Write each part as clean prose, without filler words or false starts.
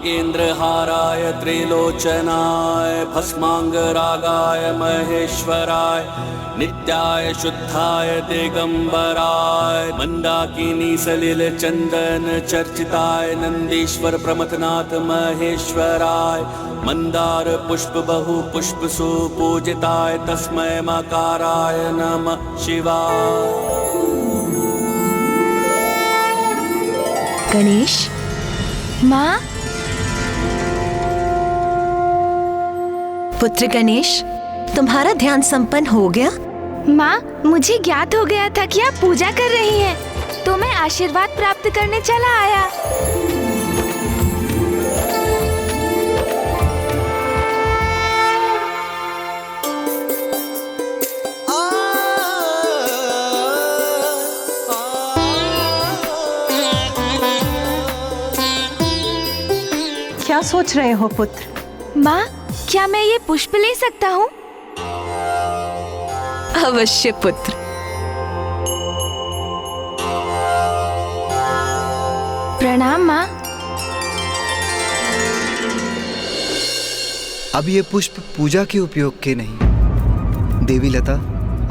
नागेन्द्रहाराय त्रिलोचनाय भस्मांगरागाय महेश्वराय नित्याय शुद्धाय दिगंबराय मंदाकिनी सलिल चंदन चर्चिताय नंदीश्वर प्रमथनाथ महेश्वराय मंदार पुष्प बहु पुष्प सुपूजिताय तस्मै मकाराय नमः शिवाय। गणेश माँ, पुत्र गणेश, तुम्हारा ध्यान संपन्न हो गया? माँ, मुझे ज्ञात हो गया था कि आप पूजा कर रही हैं, तो मैं आशीर्वाद प्राप्त करने चला आया। क्या सोच रहे हो पुत्र? माँ, क्या मैं ये पुष्प ले सकता हूँ? अवश्य पुत्र। प्रणाम माँ। अब ये पुष्प पूजा के उपयोग के नहीं। देवी लता,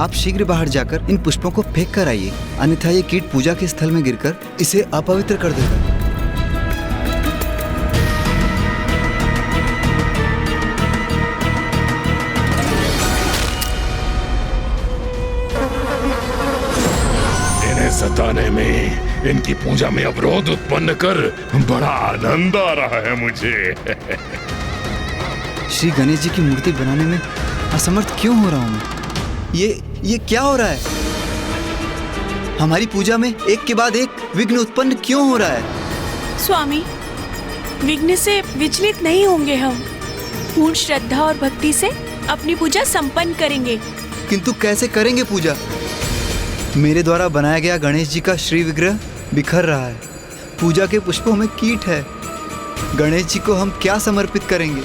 आप शीघ्र बाहर जाकर इन पुष्पों को फेंक कर आइए, अन्यथा ये कीट पूजा के स्थल में गिरकर इसे अपवित्र कर देगा। सताने में, इनकी पूजा में अवरोध उत्पन्न कर बड़ा आनंद आ रहा है मुझे। श्री गणेश जी की मूर्ति बनाने में असमर्थ क्यों हो रहा हूँ मैं? ये क्या हो रहा है? हमारी पूजा में एक के बाद एक विघ्न उत्पन्न क्यों हो रहा है? स्वामी, विघ्न से विचलित नहीं होंगे हम। पूर्ण श्रद्धा और भक्ति से अपनी पूजा संपन्न करेंगे। किंतु कैसे करेंगे पूजा? मेरे द्वारा बनाया गया गणेश जी का श्री विग्रह बिखर रहा है। पूजा के पुष्पों में कीट है। गणेश जी को हम क्या समर्पित करेंगे?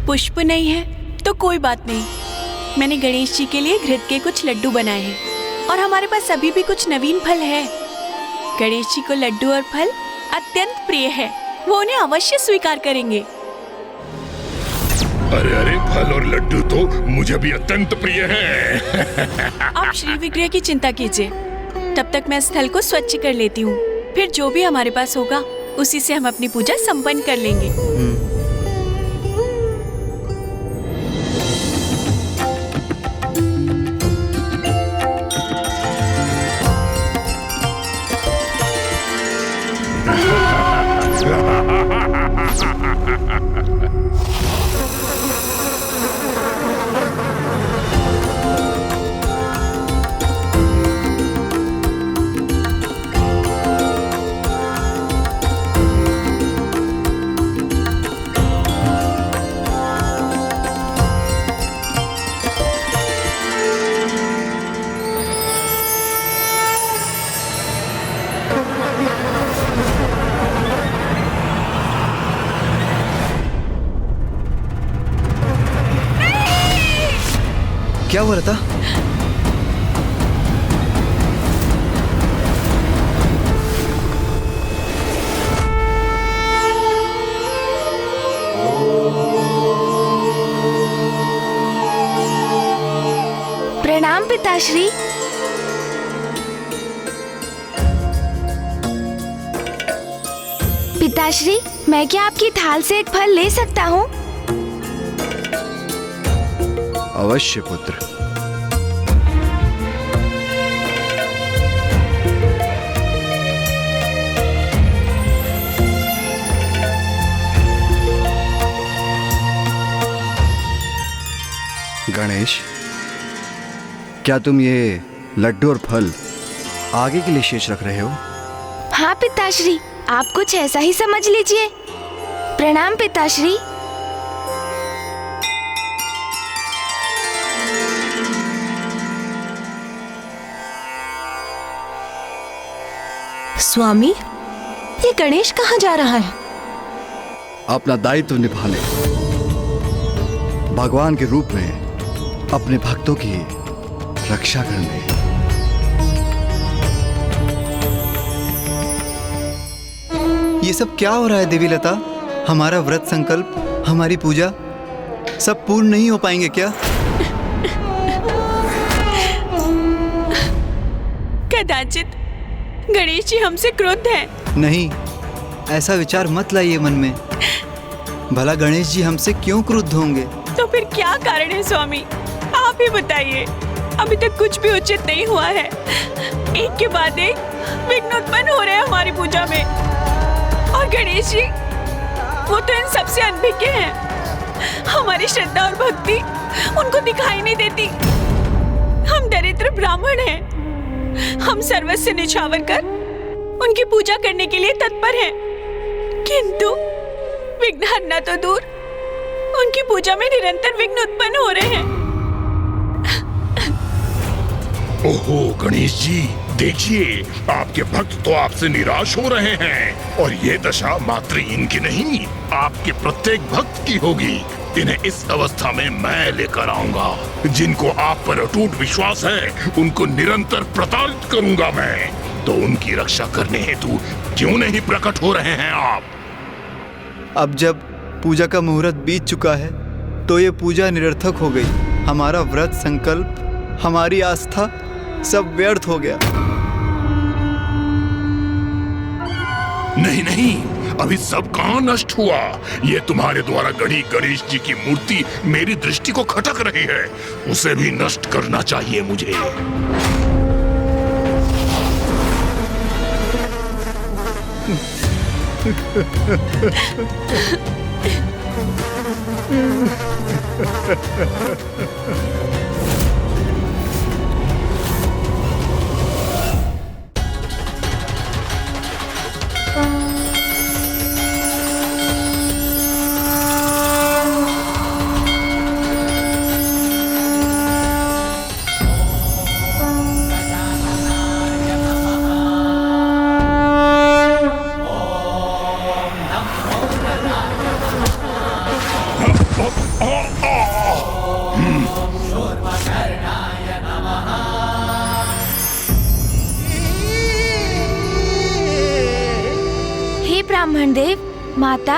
पुष्प नहीं है तो कोई बात नहीं। मैंने गणेश जी के लिए घृत के कुछ लड्डू बनाए हैं और हमारे पास अभी भी कुछ नवीन फल है। गणेश जी को लड्डू और फल अत्यंत प्रिय है, वो उन्हें अवश्य स्वीकार करेंगे। अरे अरे, फल और लड्डू तो मुझे भी अत्यंत प्रिय हैं। आप श्री विग्रह की चिंता कीजिए, तब तक मैं स्थल को स्वच्छ कर लेती हूँ। फिर जो भी हमारे पास होगा उसी से हम अपनी पूजा संपन्न कर लेंगे। क्या हुआ लता? प्रणाम पिताश्री। पिताश्री, मैं क्या आपकी थाल से एक फल ले सकता हूँ? अवश्य पुत्र। गणेश, क्या तुम ये लड्डू और फल आगे के लिए शेष रख रहे हो? हाँ पिताश्री, आप कुछ ऐसा ही समझ लीजिए। प्रणाम पिताश्री। स्वामी, ये गणेश कहाँ जा रहा है? अपना दायित्व निभाने, भगवान के रूप में अपने भक्तों की रक्षा करने। ये सब क्या हो रहा है देवी लता? हमारा व्रत संकल्प, हमारी पूजा सब पूर्ण नहीं हो पाएंगे क्या? कदाचित गणेश जी हमसे क्रुद्ध हैं। नहीं, ऐसा विचार मत लाइए मन में। भला गणेश जी हमसे क्यों क्रुद्ध होंगे? तो फिर क्या कारण है स्वामी, आप ही बताइए। अभी तक कुछ भी उचित नहीं हुआ है। एक के बाद एक विघ्न उत्पन्न हो रहे हैं हमारी पूजा में। और गणेश जी, वो तो इन सबसे अनभिज्ञ हैं। हमारी श्रद्धा और भक्ति उनको दिखाई नहीं देती। हम दरिद्र ब्राह्मण हैं। हम सर्वस्व निछावर कर उनकी पूजा करने के लिए तत्पर हैं, किंतु विघ्न तो दूर, उनकी पूजा में निरंतर विघ्न उत्पन्न हो रहे हैं। ओहो गणेश जी, देखिए आपके भक्त तो आपसे निराश हो रहे हैं और ये दशा मात्र इनकी नहीं, आपके प्रत्येक भक्त की होगी। इन्हें इस अवस्था में मैं लेकर आऊंगा। जिनको आप पर अटूट विश्वास है उनको निरंतर प्रताड़ित करूंगा मैं। तो उनकी रक्षा करने हेतु क्यों नहीं प्रकट हो रहे हैं आप? अब जब पूजा का मुहूर्त बीत चुका है तो ये पूजा निरर्थक हो गई। हमारा व्रत संकल्प, हमारी आस्था सब व्यर्थ हो गया। नहीं नहीं, अभी सब कहाँ नष्ट हुआ? ये तुम्हारे द्वारा गढ़ी गणेश जी की मूर्ति मेरी दृष्टि को खटक रही है। उसे भी नष्ट करना चाहिए मुझे। ब्राह्मण देव, माता,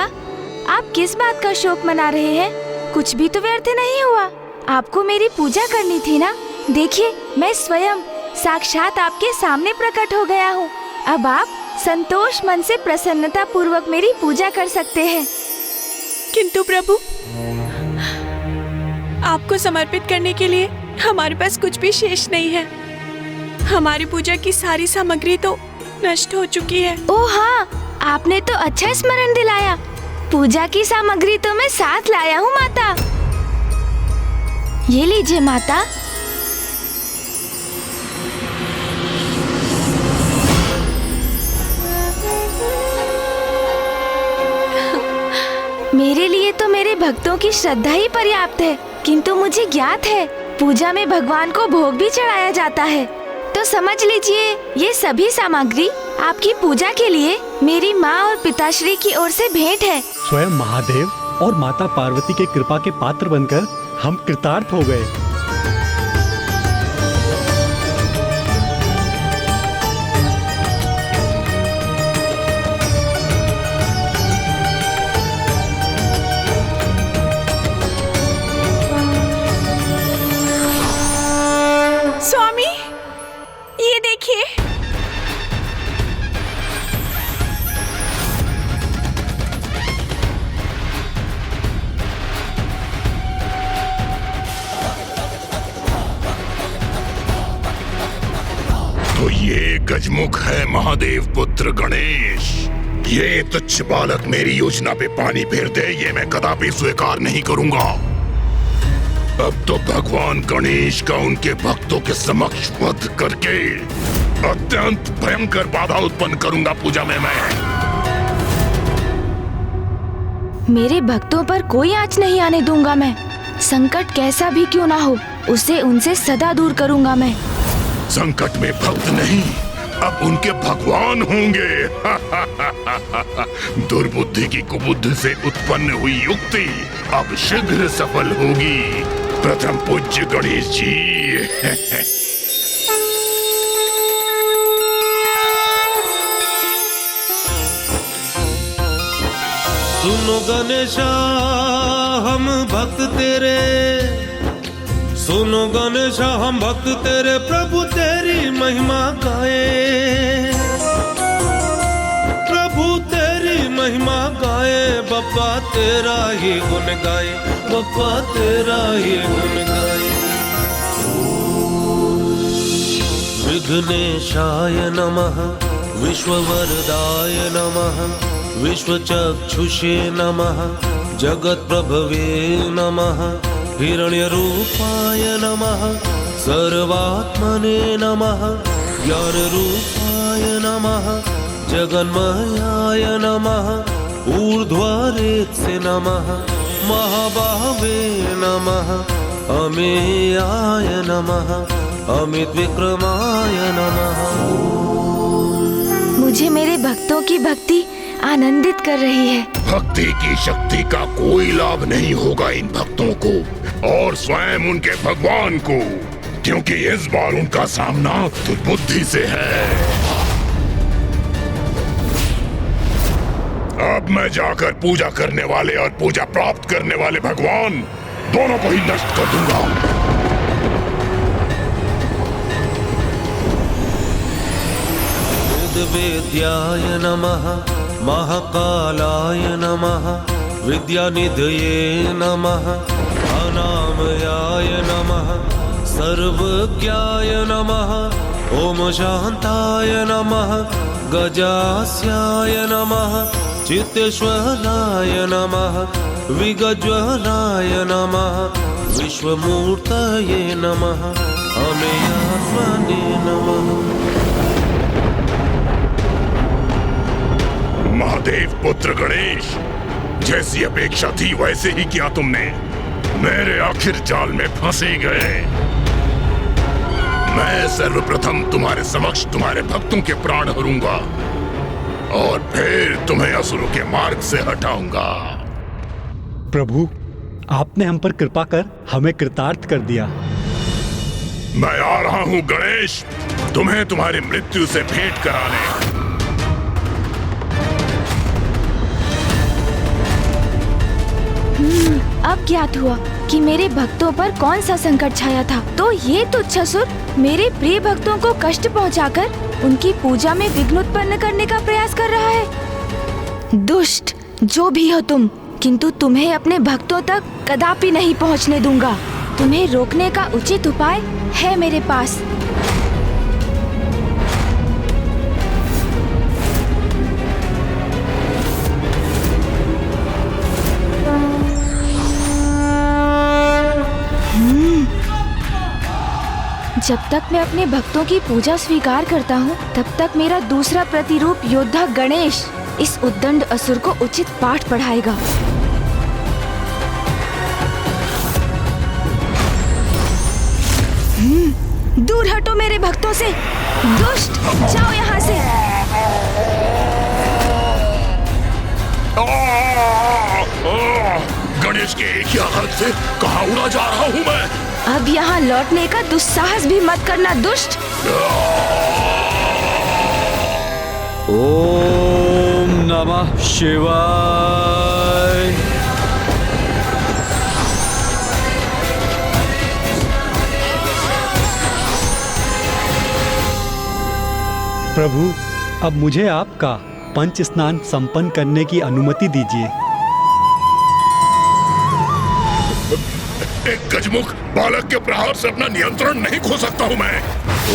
आप किस बात का शोक मना रहे हैं? कुछ भी तो व्यर्थ नहीं हुआ। आपको मेरी पूजा करनी थी ना। देखिए, मैं स्वयं साक्षात आपके सामने प्रकट हो गया हूँ। अब आप संतोष मन से प्रसन्नता पूर्वक मेरी पूजा कर सकते हैं। किंतु प्रभु, आपको समर्पित करने के लिए हमारे पास कुछ भी शेष नहीं है। हमारी पूजा की सारी सामग्री तो नष्ट हो चुकी है। ओह हाँ, आपने तो अच्छा स्मरण दिलाया। पूजा की सामग्री तो मैं साथ लाया हूँ माता। ये लीजिए माता। मेरे लिए तो मेरे भक्तों की श्रद्धा ही पर्याप्त है, किंतु मुझे ज्ञात है पूजा में भगवान को भोग भी चढ़ाया जाता है। तो समझ लीजिए, ये सभी सामग्री आपकी पूजा के लिए मेरी माँ और पिताश्री की ओर से भेंट है। स्वयं महादेव और माता पार्वती के कृपा के पात्र बनकर हम कृतार्थ हो गए। स्वामी, ये देखिए। तो ये गजमुख है महादेव पुत्र गणेश। ये तुच्छ बालक मेरी योजना पे पानी फेर दे, ये मैं कदापि स्वीकार नहीं करूंगा। अब तो भगवान गणेश का उनके भक्तों के समक्ष वध करके अत्यंत भयंकर बाधा उत्पन्न करूंगा पूजा में मैं। मेरे भक्तों पर कोई आँच नहीं आने दूंगा मैं। संकट कैसा भी क्यों ना हो, उसे उनसे सदा दूर करूंगा मैं। संकट में भक्त नहीं, अब उनके भगवान होंगे। दुर्बुद्धि की कुबुद्धि से उत्पन्न हुई युक्ति अब शीघ्र सफल होगी। प्रथम पूज्य गणेश जी। सुनो गणेशा हम भक्त तेरे, सुनो गणेशा हम भक्त तेरे, प्रभु तेरी महिमा गाए, प्रभु तेरी महिमा गाए, बप्पा तेरा ही गुण गाए, बप्पा तेरा ही गुण गाए। विघ्नेशाय नमः, विश्ववरदाय नमः, विश्वचक्षुषे नमः, जगत्प्रभवे नमः, हिरण्यरूपाय नमः, सर्वात्मने नमः, ज्ञानरूपाय नमः, जगन्मयाय नमः, ऊर्ध्वरेत्से नमः, महाबाहवे नमः, अमेयाय नमः, अमित विक्रमाय नमः। मुझे मेरे भक्तों की भक्ति आनंदित कर रही है। भक्ति की शक्ति का कोई लाभ नहीं होगा इन भक्तों को और स्वयं उनके भगवान को, क्योंकि इस बार उनका सामना दुर्बुद्धि से है। अब मैं जाकर पूजा करने वाले और पूजा प्राप्त करने वाले भगवान दोनों को ही नष्ट कर दूंगा। वेद्याय नमः, महाकालाय नमः, विद्यानिधये नमः, अनामयाय नमः, सर्वज्ञाय नमः, ओम शान्ताय नमः, गजास्याय नमः, चित्तेश्वराय नमः, विगज्वराय नमः, विश्वमूर्तये नमः, अमेयात्मने नमः। महादेव पुत्र गणेश, जैसी अपेक्षा थी वैसे ही किया तुमने। मेरे आखिर जाल में फंसे गए। मैं सर्वप्रथम तुम्हारे समक्ष तुम्हारे भक्तों के प्राण हरूंगा और फिर तुम्हें असुरों के मार्ग से हटाऊंगा। प्रभु, आपने हम पर कृपा कर हमें कृतार्थ कर दिया। मैं आ रहा हूँ गणेश, तुम्हें तुम्हारी मृत्यु से भेंट कराने। अब ज्ञात हुआ कि मेरे भक्तों पर कौन सा संकट छाया था। तो ये तुच्छासुर मेरे प्रिय भक्तों को कष्ट पहुंचाकर उनकी पूजा में विघ्न उत्पन्न करने का प्रयास कर रहा है। दुष्ट जो भी हो तुम, किंतु तुम्हें अपने भक्तों तक कदापि नहीं पहुंचने दूंगा। तुम्हें रोकने का उचित उपाय है मेरे पास। जब तक मैं अपने भक्तों की पूजा स्वीकार करता हूँ, तब तक मेरा दूसरा प्रतिरूप योद्धा गणेश इस उद्दंड असुर को उचित पाठ पढ़ाएगा। दूर हटो मेरे भक्तों से, दुष्ट, जाओ यहाँ से। गणेश के एक ही आघात से कहाँ उड़ा जा रहा हूँ मैं। अब यहाँ लौटने का दुस्साहस भी मत करना दुष्ट। ओम नमः शिवाय। प्रभु, अब मुझे आपका पंच स्नान संपन्न करने की अनुमति दीजिए। एक गजमुख बालक के प्रहार से अपना नियंत्रण नहीं खो सकता हूँ मैं।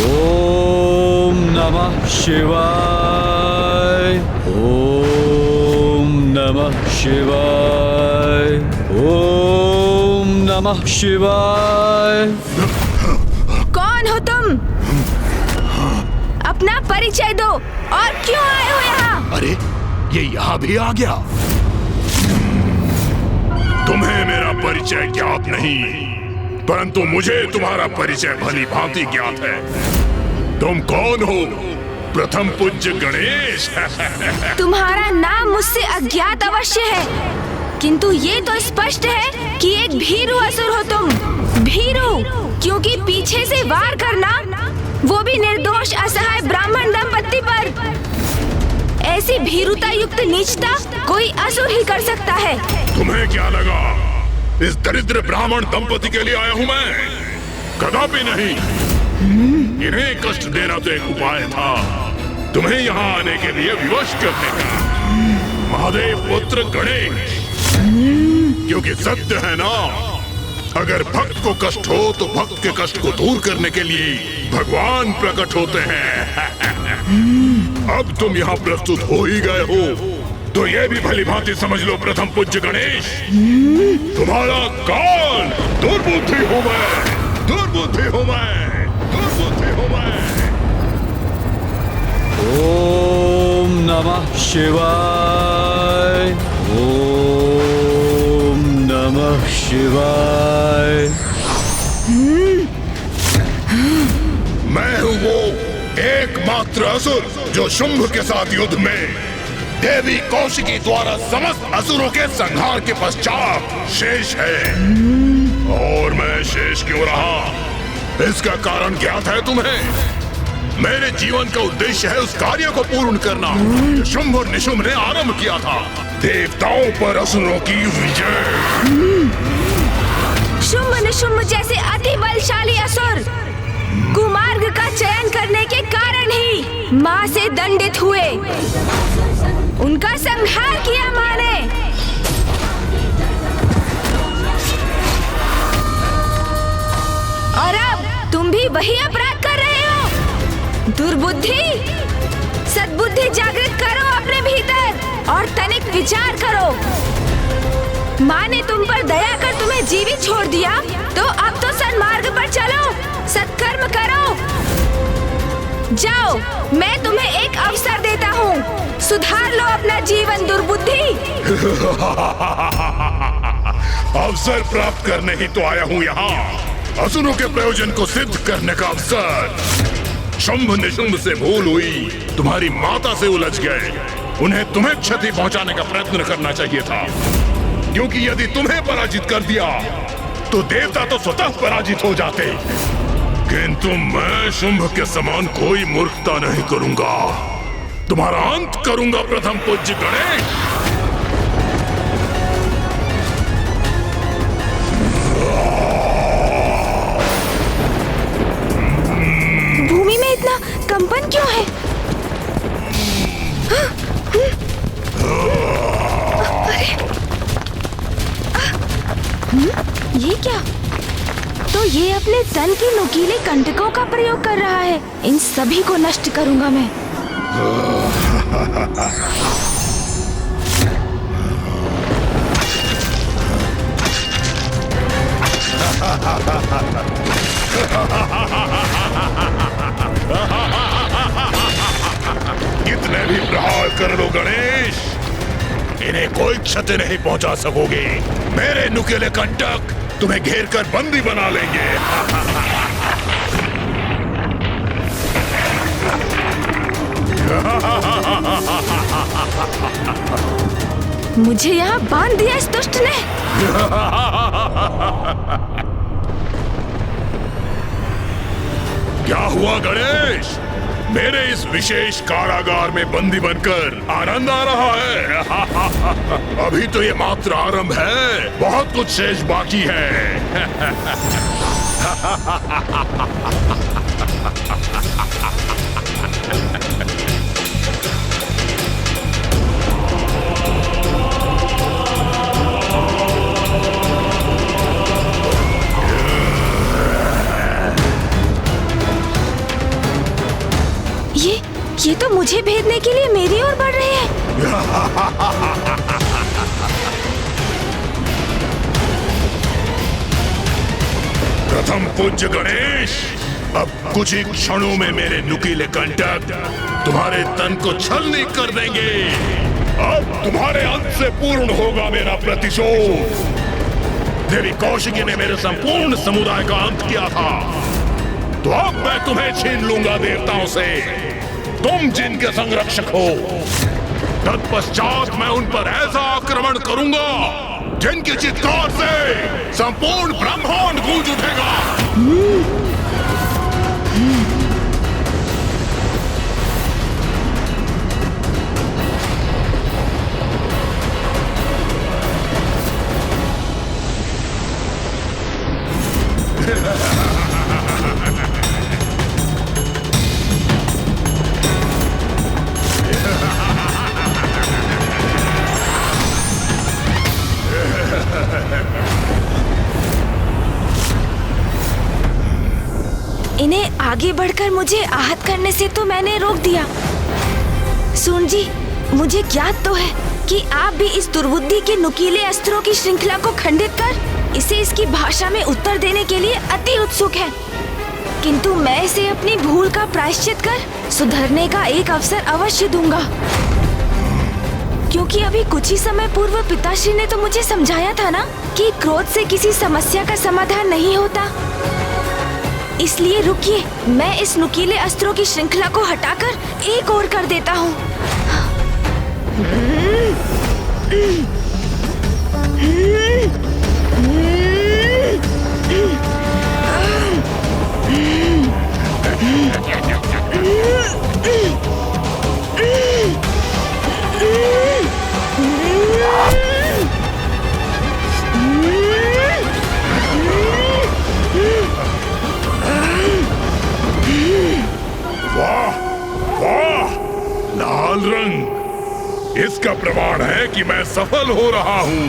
ओम नमः शिवाय। ओम नमः शिवाय। ओम नमः शिवाय। कौन हो तुम? अपना परिचय दो और क्यों आए हो यहाँ? अरे, ये यहाँ भी आ गया। तुम्हें मेरा परिचय ज्ञात नहीं, परंतु मुझे तुम्हारा परिचय भली भांति ज्ञात है। तुम कौन हो? प्रथम पूज्य गणेश। तुम्हारा नाम मुझसे अज्ञात अवश्य है, किंतु ये तो स्पष्ट है कि एक भीरू असुर हो तुम। भीरू, क्योंकि पीछे से वार करना, वो भी निर्दोष असहाय ब्राह्मण दंपत्ति पर। ऐसी भीरुता युक्त नीचता कोई असुर ही कर सकता है। तुम्हें क्या लगा इस दरिद्र ब्राह्मण दंपति के लिए आया हूँ मैं? कदापि नहीं। इन्हें कष्ट देना तो एक उपाय था, तुम्हें यहाँ आने के लिए विवश करने का। महादेव पुत्र गणेश, क्योंकि सत्य है ना, अगर भक्त को कष्ट हो तो भक्त के कष्ट को दूर करने के लिए भगवान प्रकट होते हैं। अब तुम यहाँ प्रस्तुत हो ही गए हो, तो ये भी भली भांति समझ लो प्रथम पूज्य गणेश, तुम्हारा काल दुर्बुद्धि हो मैं, दुर्बुद्धि हो मैं, दुर्बुद्धि हो मैं। ओम नमः शिवाय, ओम नमः शिवाय। मैं हूँ वो एकमात्र असुर जो शुंभ के साथ युद्ध में देवी कौशिकी द्वारा समस्त असुरों के संहार के पश्चात शेष है। और मैं शेष क्यों रहा, इसका कारण ज्ञात है तुम्हें? मेरे जीवन का उद्देश्य है उस कार्य को पूर्ण करना जो शुंभ और निशुंभ ने आरंभ किया था, देवताओं पर असुरों की विजय। शुंभ निशुंभ जैसे अति बलशाली असुर कुमार्ग का चयन करने के कारण ही माँ से दंडित हुए, उनका संहार किया माँ ने। और अब तुम भी वही अपराध कर रहे हो। दुर्बुद्धि, सद्बुद्धि जागृत करो अपने भीतर और तनिक विचार करो। माँ ने तुम पर दया कर तुम्हें जीवित छोड़ दिया, तो अब तो सन्मार्ग पर चलो, सत्कर्म करो। जाओ, मैं तुम्हें एक अवसर देता हूँ, सुधार लो अपना जीवन दुर्बुद्धि। अवसर प्राप्त करने ही तो आया हूँ यहाँ, असुरों के प्रयोजन को सिद्ध करने का अवसर। शुंभ निशुंभ से भूल हुई, तुम्हारी माता से उलझ गए, उन्हें तुम्हें क्षति पहुंचाने का प्रयत्न करना चाहिए था, क्योंकि यदि तुम्हें पराजित कर दिया तो देवता तो स्वतः पराजित हो जाते। किंतु मैं शुंभ के समान कोई मूर्खता नहीं करूंगा, तुम्हारा अंत करूंगा प्रथम पूज्य गणेश। भूमि में इतना कंपन क्यों है? ये क्या? तो ये अपने तन के नुकीले कंटकों का प्रयोग कर रहा है। इन सभी को नष्ट करूंगा मैं। कितने भी प्रहार कर लो गणेश, इन्हें कोई क्षति नहीं पहुंचा सकोगे। मेरे नुकीले कंटक तुम्हें घेर कर बंदी बना लेंगे। मुझे यहाँ बांध दिया इस दुष्ट ने। क्या हुआ गणेश, मेरे इस विशेष कारागार में बंदी बनकर आनंद आ रहा है? अभी तो ये मात्र आरंभ है, बहुत कुछ शेष बाकी है। ये तो मुझे भेदने के लिए मेरी ओर बढ़ रहे हैं। प्रथम पूज्य गणेश, अब कुछ ही क्षणों में मेरे नुकीले कंटक तुम्हारे तन को छलनी कर देंगे। अब तुम्हारे अंत से पूर्ण होगा मेरा प्रतिशोध। देवी कौशिकी ने मेरे संपूर्ण समुदाय का अंत किया था, तो अब मैं तुम्हें छीन लूंगा देवताओं से। तुम जिनके संरक्षक हो, तत्पश्चात मैं उन पर ऐसा आक्रमण करूंगा जिनकी चित्कार से संपूर्ण ब्रह्मांड गूंज उठेगा। आगे बढ़कर मुझे आहत करने से तो मैंने रोक दिया। सूर्य जी, मुझे ज्ञात तो है कि आप भी इस दुर्बुद्धि के नुकीले अस्त्रों की श्रृंखला को खंडित कर इसे इसकी भाषा में उत्तर देने के लिए अति उत्सुक हैं। किंतु मैं इसे अपनी भूल का प्रायश्चित कर सुधरने का एक अवसर अवश्य दूंगा, क्योंकि अभी कुछ ही समय पूर्व पिताश्री ने तो मुझे समझाया था ना कि क्रोध से किसी समस्या का समाधान नहीं होता। इसलिए रुकिए, मैं इस नुकीले अस्त्रों की श्रृंखला को हटाकर एक ओर कर देता हूँ। वाह वाह, लाल रंग, इसका प्रमाण है कि मैं सफल हो रहा हूं।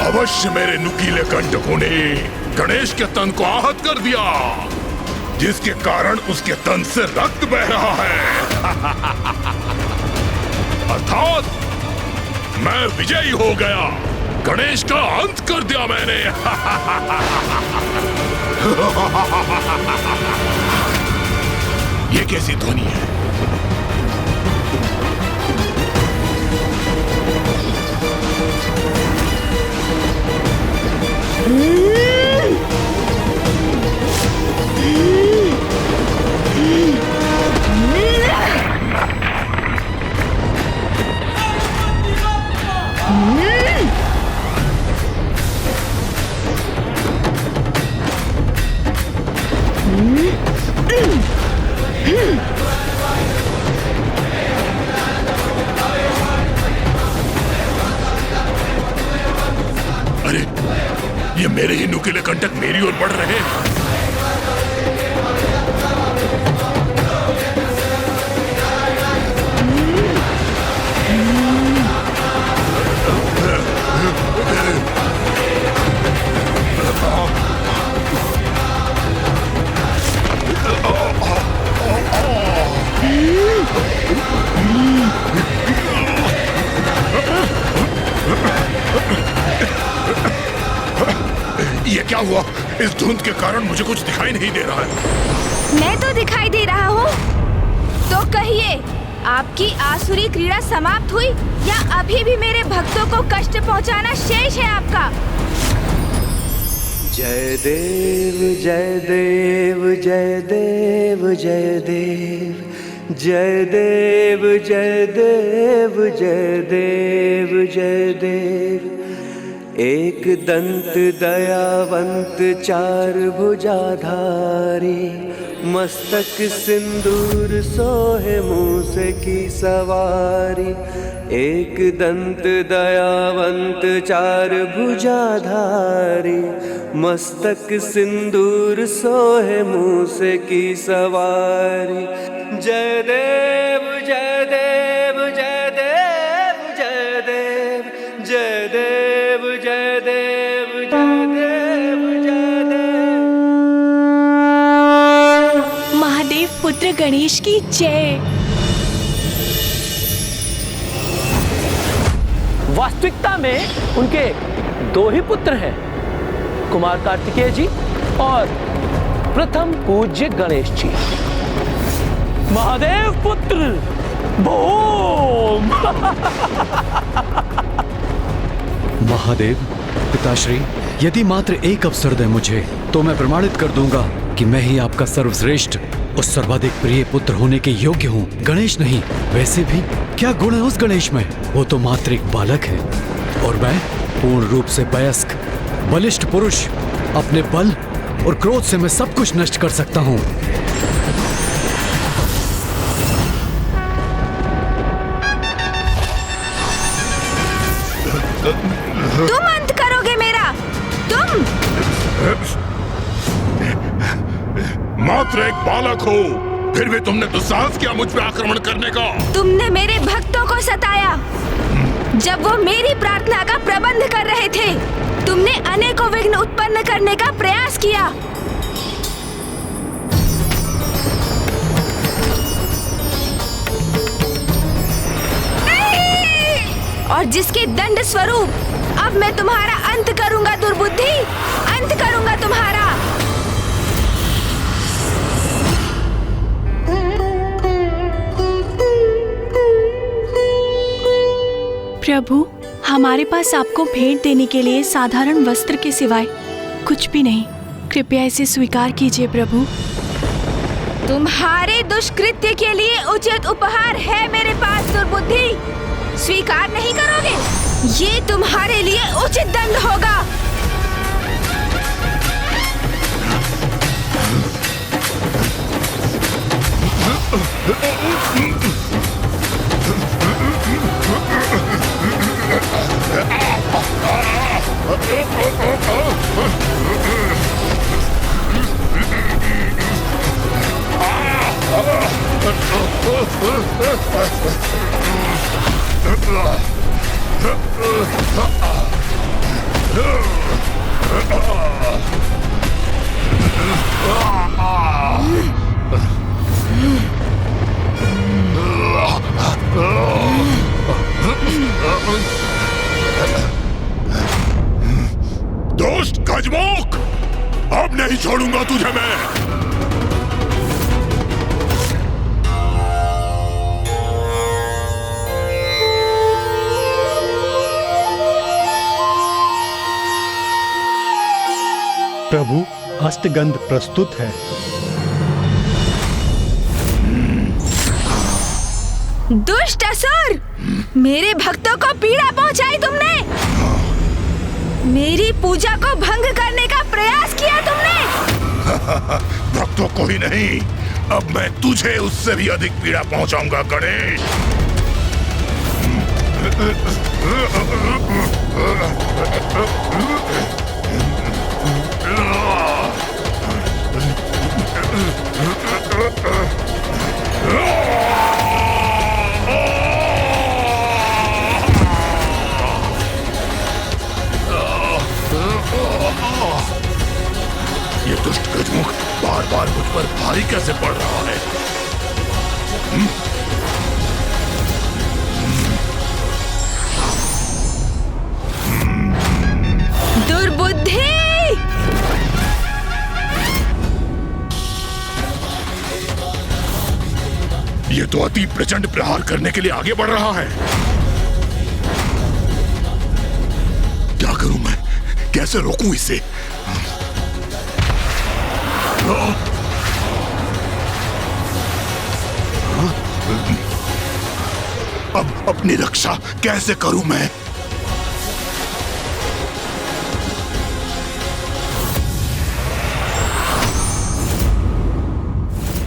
अवश्य मेरे नुकीले कंटकों ने गणेश के तन को आहत कर दिया, जिसके कारण उसके तन से रक्त बह रहा है। अर्थात मैं विजयी हो गया, गणेश का अंत कर दिया मैंने। ये कैसी ध्वनि है? अरे, ये मेरे ही नुकीले कंटक मेरी ओर बढ़ रहे हैं। ये क्या हुआ? इस धुंध के कारण मुझे कुछ दिखाई नहीं दे रहा है। मैं तो दिखाई दे रहा हूँ। तो कहिए, आपकी आसुरी क्रीड़ा समाप्त हुई या अभी भी मेरे भक्तों को कष्ट पहुँचाना शेष है आपका? जय देव जय देव जय देव जय देव जय देव जय देव जय देव जय देव। एक दंत दयावंत चार भुजाधारी, मस्तक सिंदूर सोहे मूस की सवारी। एक दंत दयावंत चार भुजाधारी, मस्तक सिंदूर सोहे मूस की सवारी। जय देव जय देव जय देव जय देव जय देव जय देव जय देव जय देव। महादेव पुत्र गणेश की जय। वास्तविकता में उनके दो ही पुत्र हैं, कुमार कार्तिकेय जी और प्रथम पूज्य गणेश जी। महादेव पुत्र बूम। महादेव पिताश्री, यदि मात्र एक अवसर दे मुझे तो मैं प्रमाणित कर दूंगा कि मैं ही आपका सर्वश्रेष्ठ और सर्वाधिक प्रिय पुत्र होने के योग्य हूँ, गणेश नहीं। वैसे भी क्या गुण है उस गणेश में? वो तो मात्र एक बालक है और मैं पूर्ण रूप से वयस्क बलिष्ठ पुरुष। अपने बल और क्रोध से मैं सब कुछ नष्ट कर सकता हूँ। तुम अंत करोगे मेरा, तुम। मात्र एक बालक हो, फिर भी तुमने दुस्साहस किया मुझ पे आक्रमण करने का। तुमने मेरे भक्तों को सताया जब वो मेरी प्रार्थना का प्रबंध कर रहे थे। तुमने अनेकों विघ्न उत्पन्न करने का प्रयास किया। और जिसके दंड स्वरूप अब मैं तुम्हारा अंत करूंगा दुर्बुद्धि, अंत करूंगा तुम्हारा। प्रभु, हमारे पास आपको भेंट देने के लिए साधारण वस्त्र के सिवाय कुछ भी नहीं। कृपया इसे स्वीकार कीजिए प्रभु। तुम्हारे दुष्कृत्य के लिए उचित उपहार है मेरे पास दुर्बुद्धि। स्वीकार नहीं करोगे? ये तुम्हारे लिए उचित दंड होगा। दोस्त गजमुख, अब नहीं छोड़ूंगा तुझे मैं। प्रभु, अष्टगंध प्रस्तुत है। दुष्ट असुर, मेरे भक्तों को पीड़ा पहुंचाई तुमने। मेरी पूजा को भंग करने का प्रयास किया तुमने। भक्तों को ही नहीं, अब मैं तुझे उससे भी अधिक पीड़ा पहुंचाऊंगा गणेश। ये दुष्ट गजमुख बार बार मुझ पर भारी कैसे पड़ रहा है? दुर्बुद्धि! ये तो अति प्रचंड प्रहार करने के लिए आगे बढ़ रहा है। क्या करूं मैं? कैसे रोकूं इसे? अब अपनी रक्षा कैसे करूं मैं?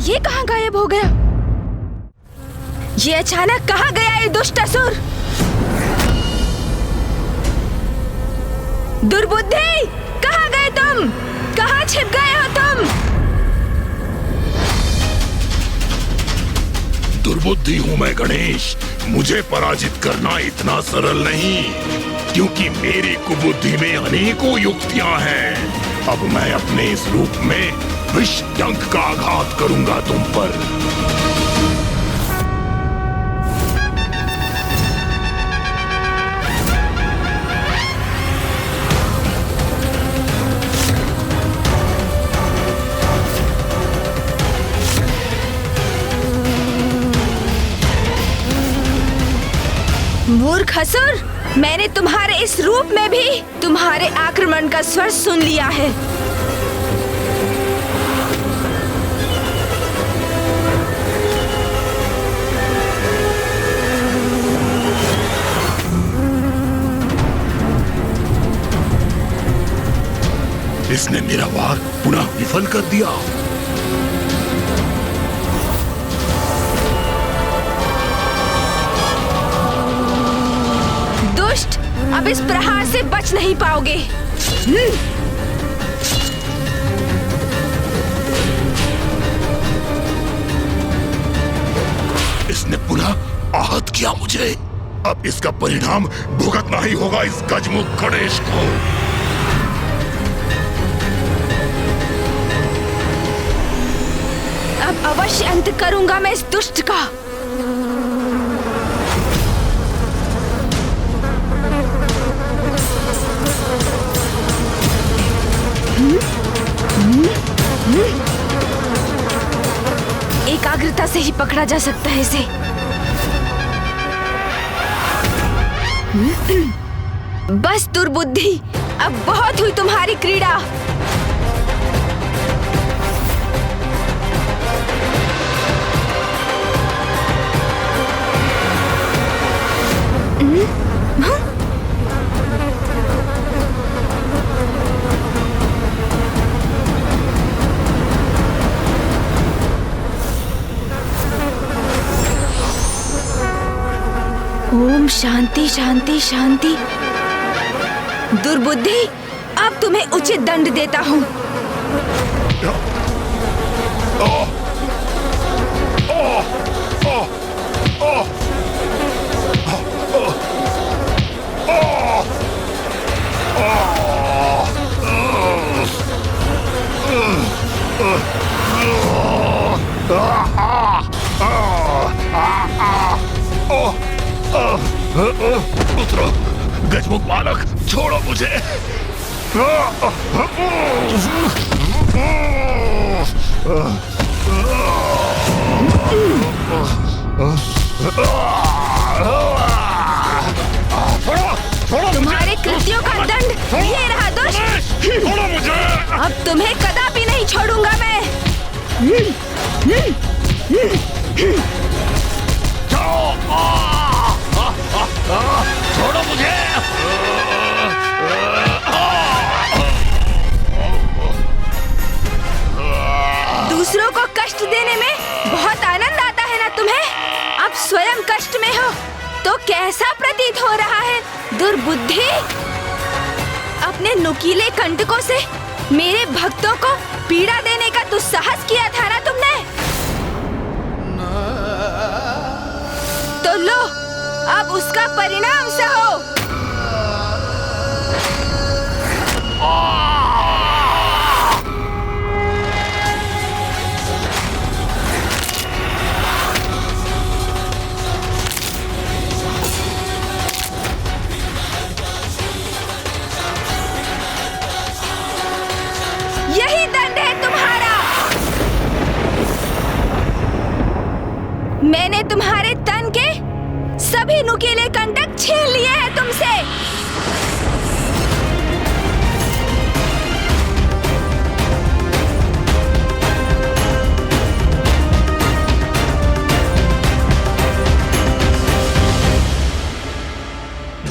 ये कहाँ गायब हो गया? ये अचानक कहाँ गया ये दुष्ट असुर? दुर्बुद्धि, कहाँ गए तुम? कहाँ छिप गए हो तुम? दुर्बुद्धि हूं मैं गणेश। मुझे पराजित करना इतना सरल नहीं, क्योंकि मेरी कुबुद्धि में अनेकों युक्तियां हैं। अब मैं अपने इस रूप में विष डंक का आघात करूंगा तुम पर। मूर्ख असुर, मैंने तुम्हारे इस रूप में भी तुम्हारे आक्रमण का स्वर सुन लिया है। इसने मेरा वार पुनः विफल कर दिया। अब इस प्रहार से बच नहीं पाओगे। इसने पुनः आहत किया मुझे। अब इसका परिणाम भुगतना ही होगा इस गजमुख गणेश को। अवश्य अंत करूंगा मैं इस दुष्ट का। एकाग्रता से ही पकड़ा जा सकता है इसे। बस दुर्बुद्धि, अब बहुत हुई तुम्हारी क्रीड़ा। ओम शांति शांति शांति। दुर्बुद्धि, अब तुम्हें उचित दंड देता हूँ। पुत्र, गजमुख बालक, छोड़ो मुझे। तुम्हारे कृत्यों का दंड ये रहा दुष्ट। छोड़ो मुझे। अब तुम्हें कदापि नहीं छोड़ूंगा मैं। छोड़ो मुझे। दूसरों को कष्ट देने में बहुत आनंद आता है ना तुम्हें? अब स्वयं कष्ट में हो तो कैसा प्रतीत हो रहा है दुर्बुद्धि? अपने नुकीले कंटकों से मेरे भक्तों को पीड़ा देने का दुस्साहस किया था ना तुमने? तो लो, अब उसका परिणाम सहो। यही दंड है तुम्हारा। मैंने तुम्हारे तन के सभी नुकीले कंटक छीन लिए हैं तुमसे।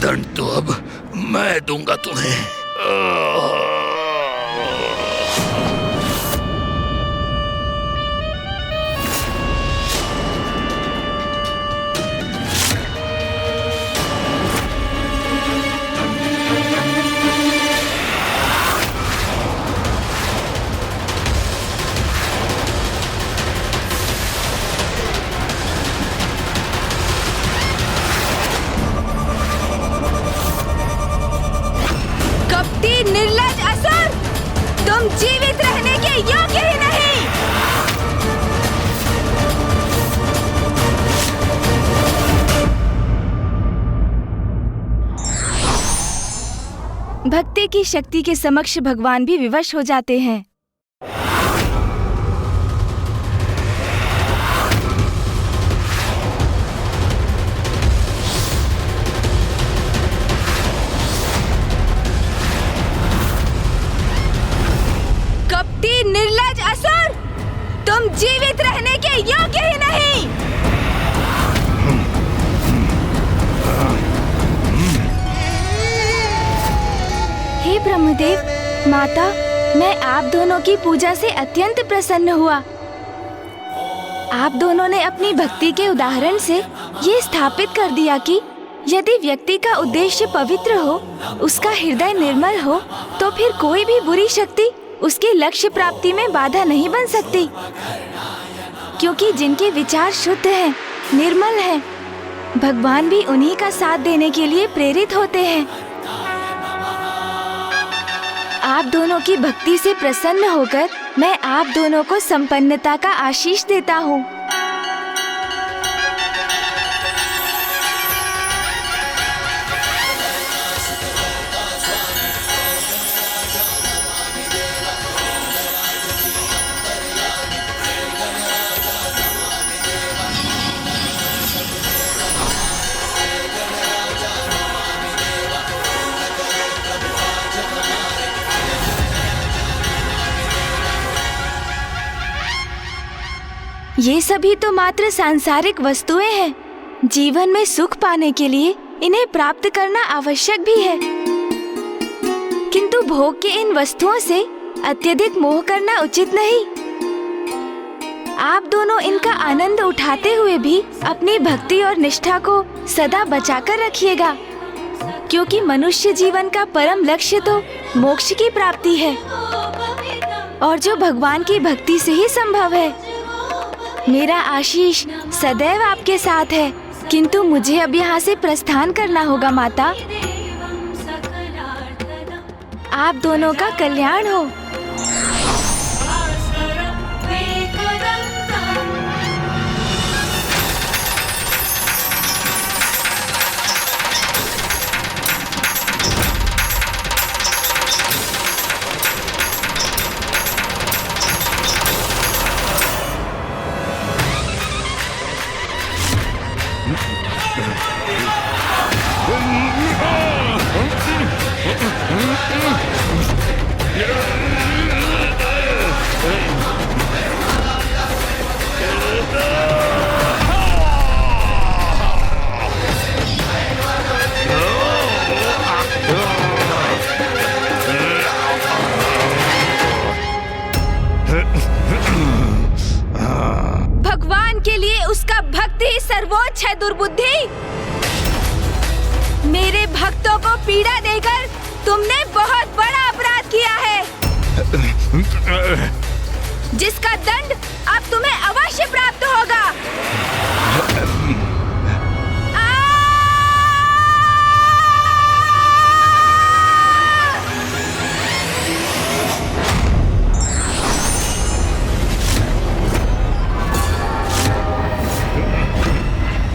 दंड तो अब मैं दूंगा तुम्हें। निर्लज्ज असुर, तुम जीवित रहने के योग्य ही नहीं। भक्ति की शक्ति के समक्ष भगवान भी विवश हो जाते हैं। निर्लज्ज असुर, तुम जीवित रहने के योग्य ही नहीं। हे ब्रह्मदेव, माता, मैं आप दोनों की पूजा से अत्यंत प्रसन्न हुआ। आप दोनों ने अपनी भक्ति के उदाहरण से ये स्थापित कर दिया कि यदि व्यक्ति का उद्देश्य पवित्र हो, उसका हृदय निर्मल हो, तो फिर कोई भी बुरी शक्ति उसके लक्ष्य प्राप्ति में बाधा नहीं बन सकती, क्योंकि जिनके विचार शुद्ध हैं, निर्मल हैं, भगवान भी उन्हीं का साथ देने के लिए प्रेरित होते हैं। आप दोनों की भक्ति से प्रसन्न होकर मैं आप दोनों को संपन्नता का आशीष देता हूँ। ये सभी तो मात्र सांसारिक वस्तुएं हैं। जीवन में सुख पाने के लिए इन्हें प्राप्त करना आवश्यक भी है, किंतु भोग के इन वस्तुओं से अत्यधिक मोह करना उचित नहीं। आप दोनों इनका आनंद उठाते हुए भी अपनी भक्ति और निष्ठा को सदा बचाकर रखिएगा, क्योंकि मनुष्य जीवन का परम लक्ष्य तो मोक्ष की प्राप्ति है, और जो भगवान की भक्ति से ही संभव है। मेरा आशीष सदैव आपके साथ है, किंतु मुझे अब यहाँ से प्रस्थान करना होगा माता। आप दोनों का कल्याण हो। भगवान के लिए उसका भक्ति ही सर्वोच्च है। दुर्बुद्धि, मेरे भक्तों को पीड़ा देकर तुमने बहुत बड़ा अपराध किया है, जिसका दंड अब तुम्हें अवश्य प्राप्त होगा।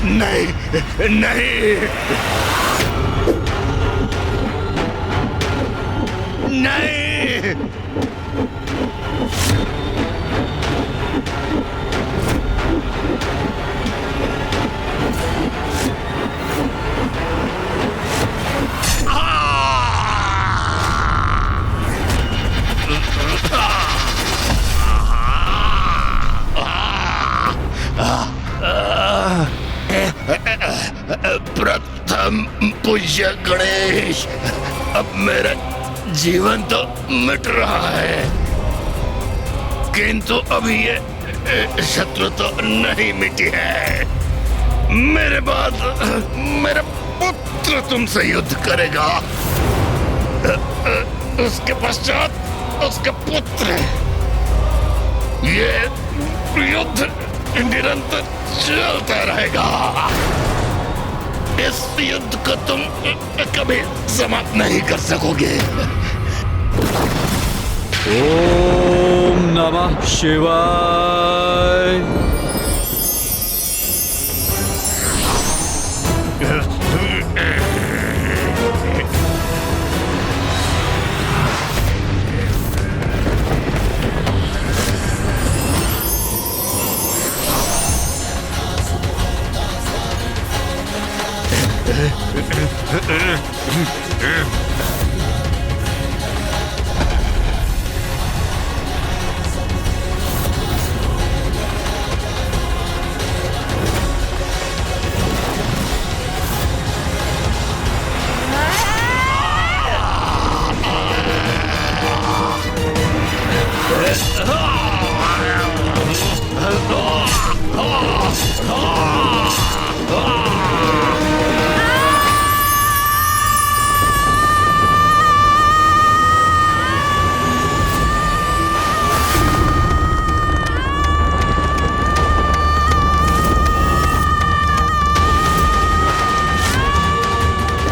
नहीं नहीं नहीं, प्रथम पूज्य गणेश, अब मेरा जीवन तो मिट रहा है, किंतु अभी ये शत्रु तो नहीं मिटी है। मेरे बाद मेरा पुत्र तुमसे युद्ध करेगा, उसके पश्चात उसका पुत्र। ये युद्ध निरंतर चलता रहेगा। इस युद्ध को तुम कभी समाप्त नहीं कर सकोगे। ओम नमः शिवाय।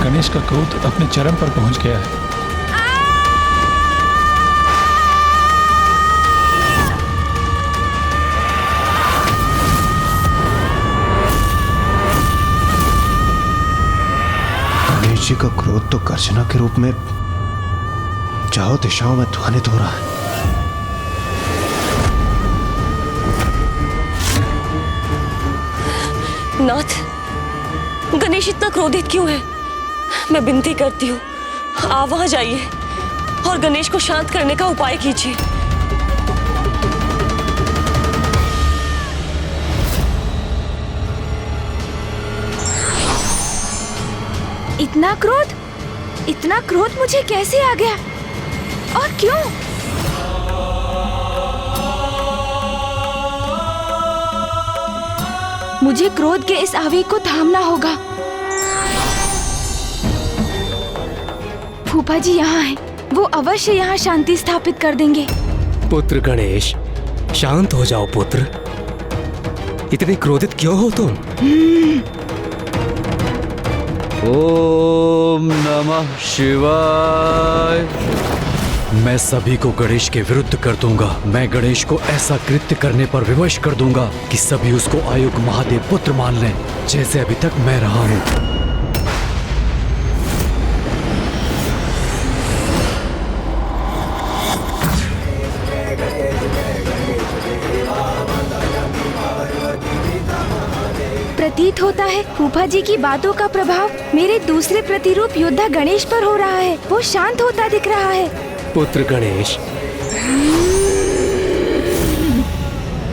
गणेश का क्रोध अपने चरम पर पहुंच गया है। जी का क्रोध तो गर्जना के रूप में चारों दिशाओं में ध्वनित हो रहा है। नाथ, गणेश इतना क्रोधित क्यों है? मैं विनती करती हूँ, आप वहां जाइए और गणेश को शांत करने का उपाय कीजिए। इतना क्रोध मुझे कैसे आ गया और क्यों? मुझे क्रोध के इस आवेग को थामना होगा। फूफा जी यहाँ हैं, वो अवश्य यहाँ शांति स्थापित कर देंगे। पुत्र गणेश, शांत हो जाओ पुत्र। इतने क्रोधित क्यों हो तुम? ओम नमः शिवाय। मैं सभी को गणेश के विरुद्ध कर दूंगा। मैं गणेश को ऐसा कृत्य करने पर विवश कर दूंगा कि सभी उसको आयुक्त महादेव पुत्र मान लें, जैसे अभी तक मैं रहा हूं। प्रतीत होता है फूफा जी की बातों का प्रभाव मेरे दूसरे प्रतिरूप योद्धा गणेश पर हो रहा है। वो शांत होता दिख रहा है। पुत्र गणेश,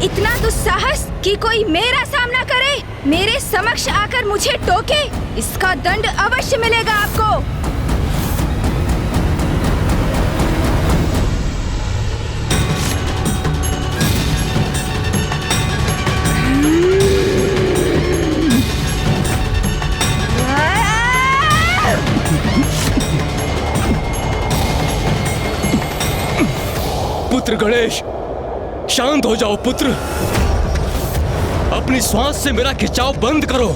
इतना दुस्साहस कि कोई मेरा सामना करे, मेरे समक्ष आकर मुझे टोके, इसका दंड अवश्य मिलेगा आपको। पुत्र गणेश, शांत हो जाओ पुत्र। अपनी श्वास से मेरा खिंचाव बंद करो।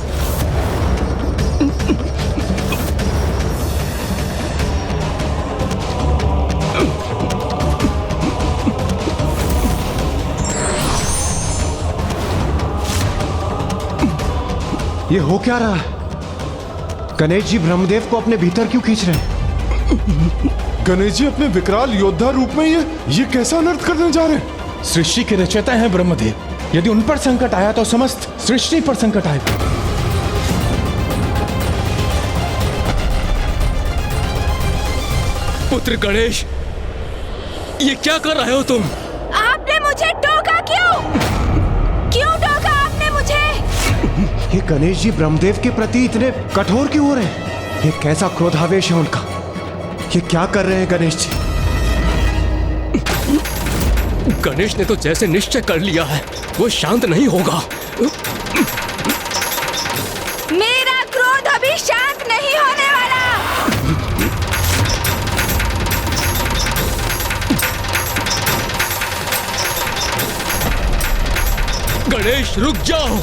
ये हो क्या रहा है? गणेश जी ब्रह्मदेव को अपने भीतर क्यों खींच रहे हैं? गणेश जी अपने विकराल योद्धा रूप में ये कैसा अनर्थ करने जा रहे हैं? सृष्टि के रचयिता हैं ब्रह्मदेव। यदि उन पर संकट आया तो समस्त सृष्टि पर संकट आएगा। पुत्र गणेश, ये क्या कर रहे हो तुम? आपने मुझे टोका क्यों? क्यों टोका आपने मुझे? ये गणेश जी ब्रह्मदेव के प्रति इतने कठोर क्यों हो रहे हैं? ये कैसा क्रोधावेश है उनका? ये क्या कर रहे हैं गणेश जी? गणेश ने तो जैसे निश्चय कर लिया है, वो शांत नहीं होगा। मेरा क्रोध अभी शांत नहीं होने वाला। गणेश रुक जाओ।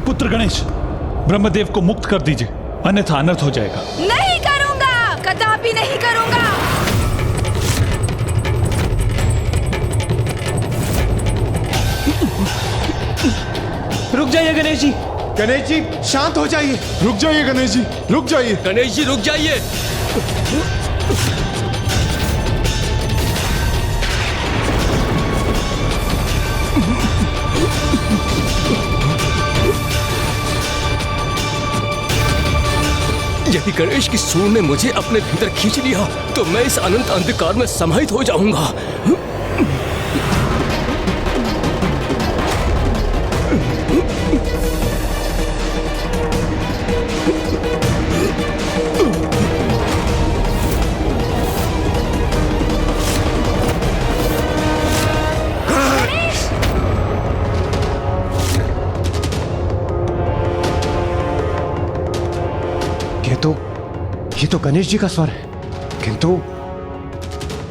पुत्र गणेश, ब्रह्मदेव को मुक्त कर दीजिए, अन्यथा अनर्थ हो जाएगा। नहीं करूंगा, कदापि नहीं करूंगा। रुक जाइए गणेश जी। गणेश जी शांत हो जाइए। रुक जाइए गणेश जी, रुक जाइए। गणेश जी रुक जाइए। यदि गणेश की सूंड ने मुझे अपने भीतर खींच लिया तो मैं इस अनंत अंधकार में समाहित हो जाऊंगा। ये तो गणेश जी का स्वर है,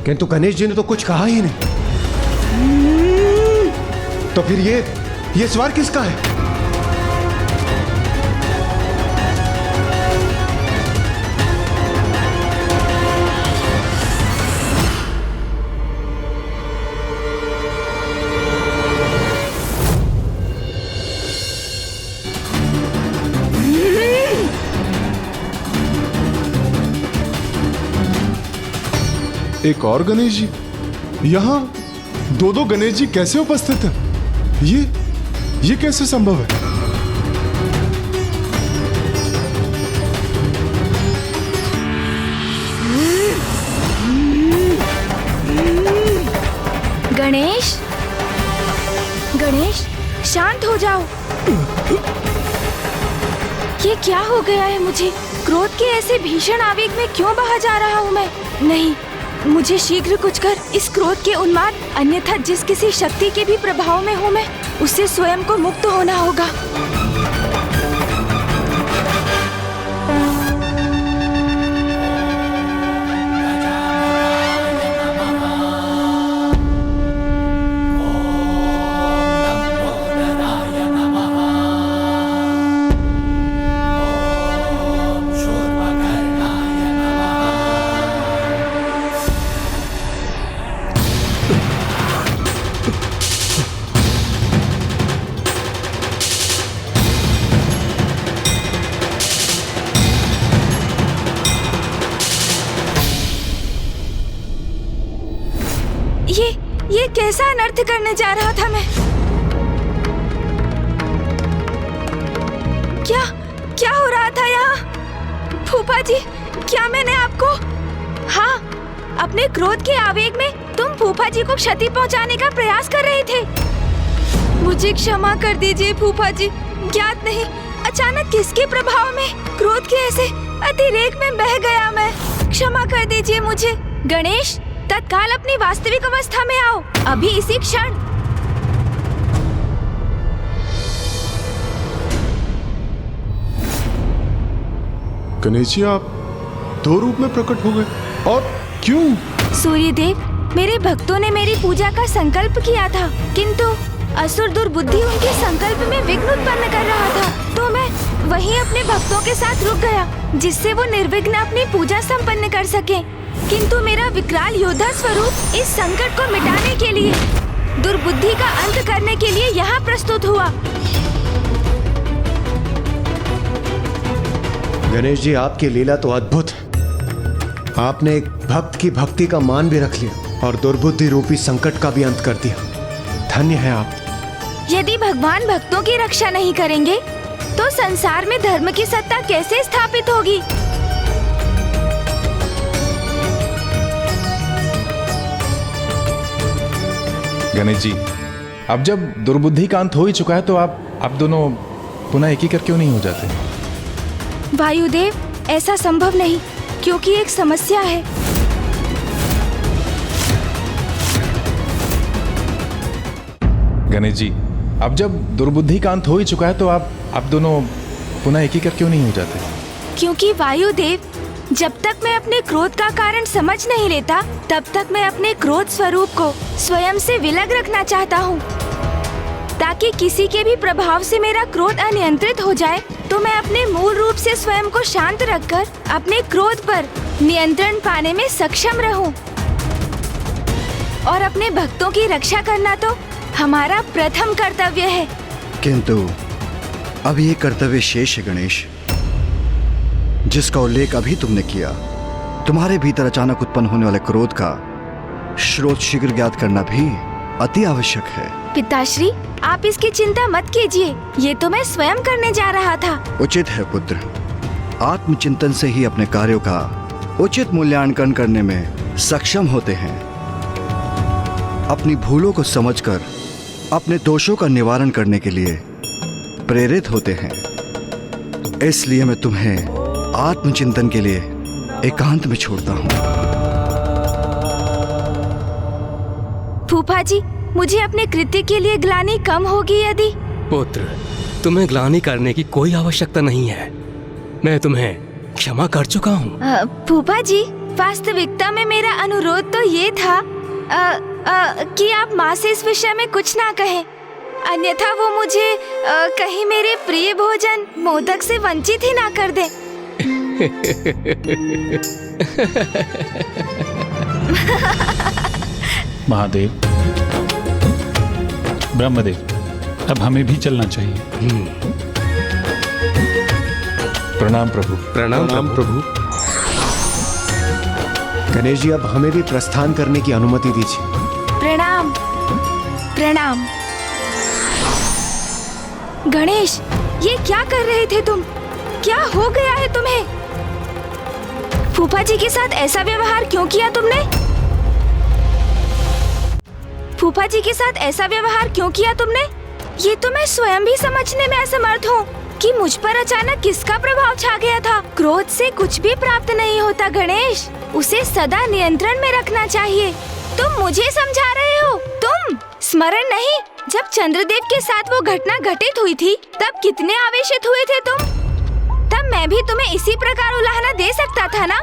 किंतु गणेश जी ने तो कुछ कहा ही नहीं। तो फिर ये स्वर किसका है? एक और गणेश जी? यहाँ दो गणेश जी कैसे उपस्थित हैं? ये कैसे संभव है? गणेश, गणेश, शांत हो जाओ। ये क्या हो गया है मुझे? क्रोध के ऐसे भीषण आवेग में क्यों बहा जा रहा हूँ मैं? नहीं, मुझे शीघ्र कुछ कर इस क्रोध के उन्माद, अन्यथा जिस किसी शक्ति के भी प्रभाव में हूँ मैं, उससे स्वयं को मुक्त होना होगा। ये कैसा अनर्थ करने जा रहा था मैं? क्या हो रहा था यहाँ? फूफा जी, क्या मैंने आपको? हाँ, अपने क्रोध के आवेग में तुम फूफा जी को क्षति पहुँचाने का प्रयास कर रहे थे। मुझे क्षमा कर दीजिए फूफा जी, ज्ञात नहीं अचानक किसके प्रभाव में क्रोध के ऐसे अतिरेक में बह गया मैं। क्षमा कर दीजिए मुझे। गणेश, तत्काल अपनी वास्तविक अवस्था में आओ, अभी इसी क्षण। गणेश जी, आप दो रूप में प्रकट हो गए, और क्यों? सूर्यदेव, मेरे भक्तों ने मेरी पूजा का संकल्प किया था, किंतु असुर दुर्बुद्धि उनके संकल्प में विघ्न उत्पन्न कर रहा था, तो मैं वहीं अपने भक्तों के साथ रुक गया, जिससे वो निर्विघ्न अपनी पूजा संपन्न कर सके। किंतु मेरा विकराल योद्धा स्वरूप इस संकट को मिटाने के लिए, दुर्बुद्धि का अंत करने के लिए यहाँ प्रस्तुत हुआ। गणेश जी, आपकी लीला तो अद्भुत है। आपने एक भक्त की भक्ति का मान भी रख लिया और दुर्बुद्धि रूपी संकट का भी अंत कर दिया। धन्य है आप। यदि भगवान भक्तों की रक्षा नहीं करेंगे तो संसार में धर्म की सत्ता कैसे स्थापित होगी? गणेश जी, अब जब दुर्बुद्धि का अंत हो ही चुका है तो आप दोनों पुनः एक ही कर क्यों नहीं हो जाते? वायुदेव, ऐसा संभव नहीं, क्योंकि एक समस्या है। गणेश जी, अब जब दुर्बुद्धि का अंत हो ही चुका है तो आप दोनों पुनः एक ही कर क्यों नहीं हो जाते? क्योंकि वायुदेव, जब तक मैं अपने क्रोध का कारण समझ नहीं लेता, तब तक मैं अपने क्रोध स्वरूप को स्वयं से विलग रखना चाहता हूँ, ताकि किसी के भी प्रभाव से मेरा क्रोध अनियंत्रित हो जाए तो मैं अपने मूल रूप से स्वयं को शांत रखकर अपने क्रोध पर नियंत्रण पाने में सक्षम रहूं। और अपने भक्तों की रक्षा करना तो हमारा प्रथम कर्तव्य है। किंतु अब ये कर्तव्य शेष है गणेश, जिसका उल्लेख अभी तुमने किया। तुम्हारे भीतर अचानक उत्पन्न होने वाले क्रोध का स्रोत शीघ्र ज्ञात करना भी अति आवश्यक है। पिताश्री, आप इसकी चिंता मत कीजिए, ये तो मैं स्वयं करने जा रहा था। उचित है पुत्र, आत्मचिंतन से ही अपने कार्यों का उचित मूल्यांकन करने में सक्षम होते हैं। अपनी भूलों को समझकर अपने दोषों का निवारण करने के लिए प्रेरित होते हैं। इसलिए मैं तुम्हें आत्मचिंतन के लिए एकांत में छोड़ता हूँ। फूफा जी, मुझे अपने कृत्य के लिए ग्लानि कम होगी यदि? पुत्र, तुम्हें ग्लानि करने की कोई आवश्यकता नहीं है, मैं तुम्हें क्षमा कर चुका हूँ। फूफा जी, वास्तविकता में मेरा अनुरोध तो ये था कि आप माँ से इस विषय में कुछ ना कहें, अन्यथा वो मुझे कहीं मेरे प्रिय भोजन मोदक से वंचित ही ना कर दे। महादेव, ब्रह्मदेव, अब हमें भी चलना चाहिए। प्रणाम प्रभु। प्रणाम प्रभु। गणेश जी, अब हमें भी प्रस्थान करने की अनुमति दीजिए। प्रणाम प्रणाम। गणेश, ये क्या कर रहे थे तुम? क्या हो गया है तुम्हें? फूफा जी के साथ ऐसा व्यवहार क्यों किया तुमने? फूफा जी के साथ ऐसा व्यवहार क्यों किया तुमने? ये तो मैं स्वयं भी समझने में असमर्थ हूँ कि मुझ पर अचानक किसका प्रभाव छा गया था। क्रोध से कुछ भी प्राप्त नहीं होता गणेश, उसे सदा नियंत्रण में रखना चाहिए। तुम मुझे समझा रहे हो? तुम स्मरण नहीं, जब चंद्रदेव के साथ वो घटना घटित हुई थी तब कितने आवेशित हुए थे तुम? तब मैं भी तुम्हें इसी प्रकार उलाहना दे सकता था ना?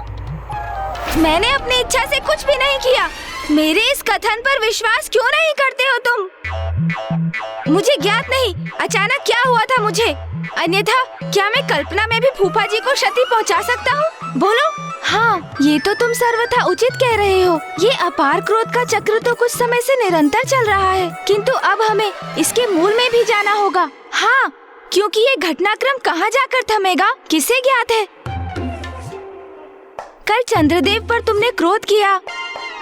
मैंने अपनी इच्छा से कुछ भी नहीं किया। मेरे इस कथन पर विश्वास क्यों नहीं करते हो तुम? मुझे ज्ञात नहीं अचानक क्या हुआ था मुझे, अन्यथा क्या मैं कल्पना में भी फूफा जी को क्षति पहुंचा सकता हूँ? बोलो। हाँ, ये तो तुम सर्वथा उचित कह रहे हो। ये अपार क्रोध का चक्र तो कुछ समय से निरंतर चल रहा है, किंतु अब हमें इसके मूल में भी जाना होगा। हाँ, क्योंकि ये घटनाक्रम कहाँ जाकर थमेगा किसे ज्ञात है। कल चंद्रदेव पर तुमने क्रोध किया,